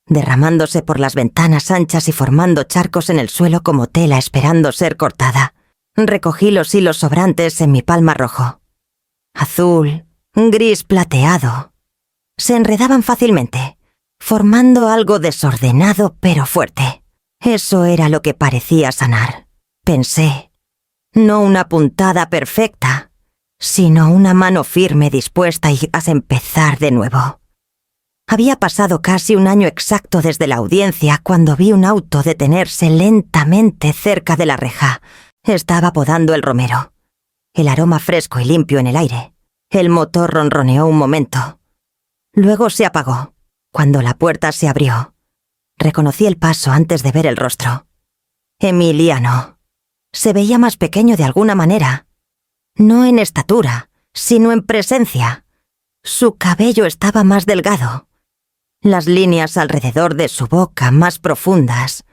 [SPEAKER 1] derramándose por las ventanas anchas y formando charcos en el suelo como tela esperando ser cortada. Recogí los hilos sobrantes en mi palma rojo. Azul, gris plateado. Se enredaban fácilmente, formando algo desordenado pero fuerte. Eso era lo que parecía sanar. Pensé, no una puntada perfecta, sino una mano firme dispuesta a empezar de nuevo. Había pasado casi un año exacto desde la audiencia cuando vi un auto detenerse lentamente cerca de la reja. Estaba podando el romero. El aroma fresco y limpio en el aire. El motor ronroneó un momento. Luego se apagó. Cuando la puerta se abrió, reconocí el paso antes de ver el rostro. Emiliano. Se veía más pequeño de alguna manera. No en estatura, sino en presencia. Su cabello estaba más delgado. Las líneas alrededor de su boca más profundas.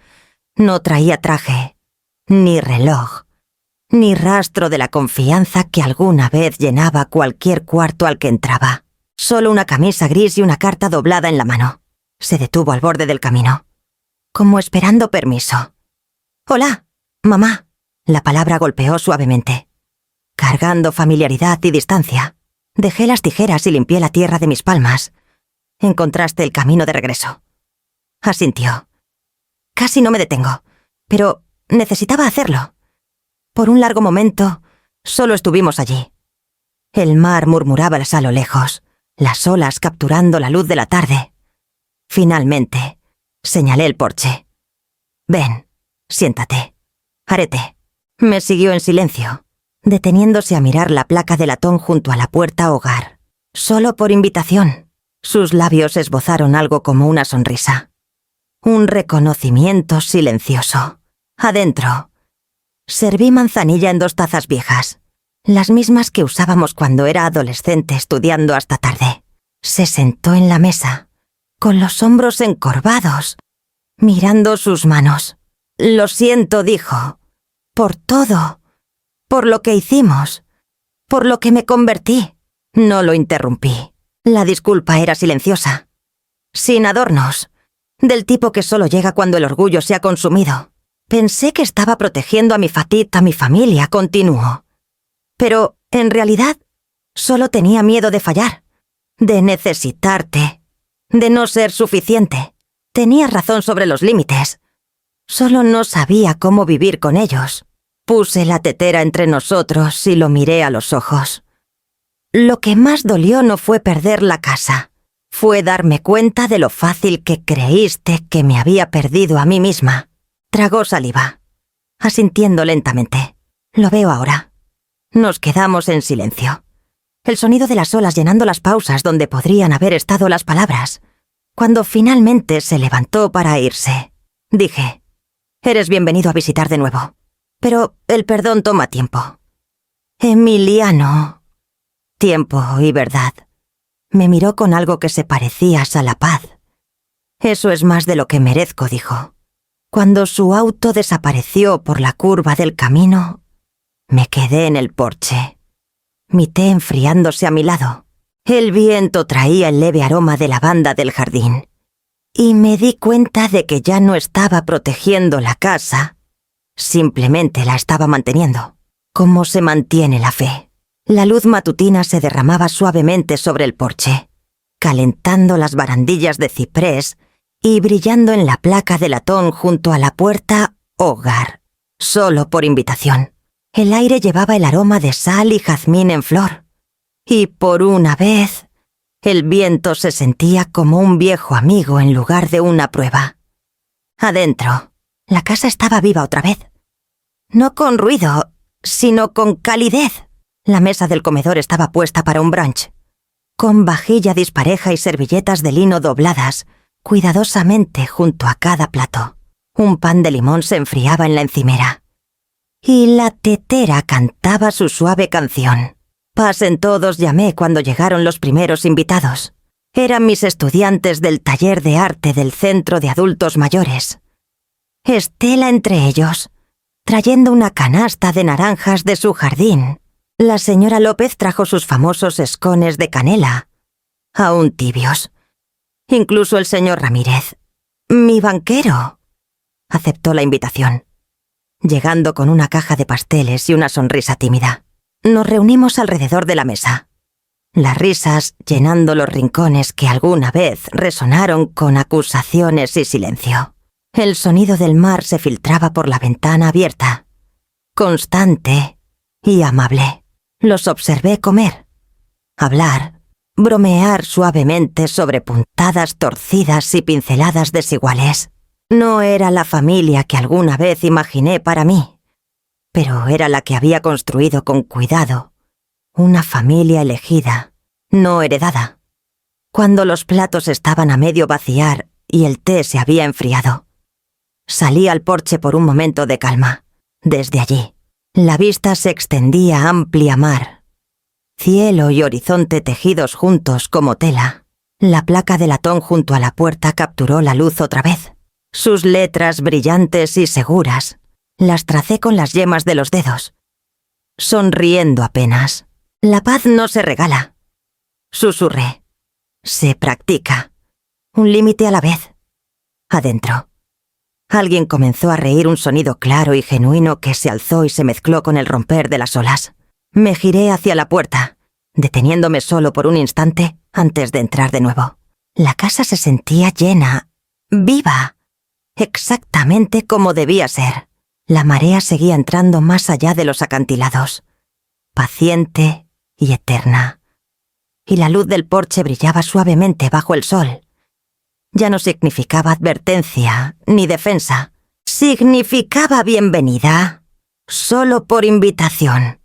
[SPEAKER 1] No traía traje, ni reloj, ni rastro de la confianza que alguna vez llenaba cualquier cuarto al que entraba. Solo una camisa gris y una carta doblada en la mano. Se detuvo al borde del camino, como esperando permiso. «Hola, mamá». La palabra golpeó suavemente, cargando familiaridad y distancia. Dejé las tijeras y limpié la tierra de mis palmas. «Encontraste el camino de regreso». Asintió. «Casi no me detengo, pero necesitaba hacerlo». Por un largo momento, solo estuvimos allí. El mar murmuraba a lo lejos, las olas capturando la luz de la tarde. Finalmente, señalé el porche. «Ven, siéntate. Haré té». Me siguió en silencio, deteniéndose a mirar la placa de latón junto a la puerta hogar. Solo por invitación. Sus labios esbozaron algo como una sonrisa. Un reconocimiento silencioso. Adentro, serví manzanilla en 2 tazas viejas, las mismas que usábamos cuando era adolescente estudiando hasta tarde. Se sentó en la mesa, con los hombros encorvados, mirando sus manos. «Lo siento», dijo, «por todo, por lo que hicimos. por lo que me convertí. No lo interrumpí. La disculpa era silenciosa, sin adornos, del tipo que solo llega cuando el orgullo se ha consumido. Pensé que estaba protegiendo a mi Fatit, a mi familia, continuó. Pero, en realidad, solo tenía miedo de fallar, de necesitarte, de no ser suficiente. Tenía razón sobre los límites. Solo no sabía cómo vivir con ellos. Puse la tetera entre nosotros y lo miré a los ojos. Lo que más dolió no fue perder la casa. Fue darme cuenta de lo fácil que creíste que me había perdido a mí misma. Tragó saliva, asintiendo lentamente. Lo veo ahora. Nos quedamos en silencio. El sonido de las olas llenando las pausas donde podrían haber estado las palabras. Cuando finalmente se levantó para irse, dije: «Eres bienvenido a visitar de nuevo. Pero el perdón toma tiempo». Emiliano. Tiempo y verdad. Me miró con algo que se parecía a la paz. «Eso es más de lo que merezco», dijo. Cuando su auto desapareció por la curva del camino, me quedé en el porche. Mi té enfriándose a mi lado. El viento traía el leve aroma de lavanda del jardín. Y me di cuenta de que ya no estaba protegiendo la casa, simplemente la estaba manteniendo. Como se mantiene la fe. La luz matutina se derramaba suavemente sobre el porche, calentando las barandillas de ciprés y brillando en la placa de latón junto a la puerta «Hogar», solo por invitación. El aire llevaba el aroma de sal y jazmín en flor. Y por una vez, el viento se sentía como un viejo amigo en lugar de una prueba. Adentro, la casa estaba viva otra vez. No con ruido, sino con calidez. La mesa del comedor estaba puesta para un brunch, con vajilla dispareja y servilletas de lino dobladas, cuidadosamente junto a cada plato. Un pan de limón se enfriaba en la encimera. Y la tetera cantaba su suave canción. «Pasen todos», llamé cuando llegaron los primeros invitados. Eran mis estudiantes del taller de arte del centro de adultos mayores. Estela entre ellos, trayendo una canasta de naranjas de su jardín. La señora López trajo sus famosos escones de canela, aún tibios. Incluso el señor Ramírez, mi banquero, aceptó la invitación, llegando con una caja de pasteles y una sonrisa tímida. Nos reunimos alrededor de la mesa, las risas llenando los rincones que alguna vez resonaron con acusaciones y silencio. El sonido del mar se filtraba por la ventana abierta, constante y amable. Los observé comer, hablar, bromear suavemente sobre puntadas torcidas y pinceladas desiguales. No era la familia que alguna vez imaginé para mí, pero era la que había construido con cuidado, una familia elegida, no heredada. Cuando los platos estaban a medio vaciar y el té se había enfriado, salí al porche por un momento de calma. Desde allí, la vista se extendía a amplia mar. Cielo y horizonte tejidos juntos como tela. La placa de latón junto a la puerta capturó la luz otra vez. Sus letras brillantes y seguras las tracé con las yemas de los dedos, sonriendo apenas. «La paz no se regala», susurré. «Se practica. Un límite a la vez». Adentro, alguien comenzó a reír, un sonido claro y genuino que se alzó y se mezcló con el romper de las olas. Me giré hacia la puerta, deteniéndome solo por un instante antes de entrar de nuevo. La casa se sentía llena, viva, exactamente como debía ser. La marea seguía entrando más allá de los acantilados, paciente y eterna. Y la luz del porche brillaba suavemente bajo el sol. Ya no significaba advertencia ni defensa. Significaba bienvenida, solo por invitación.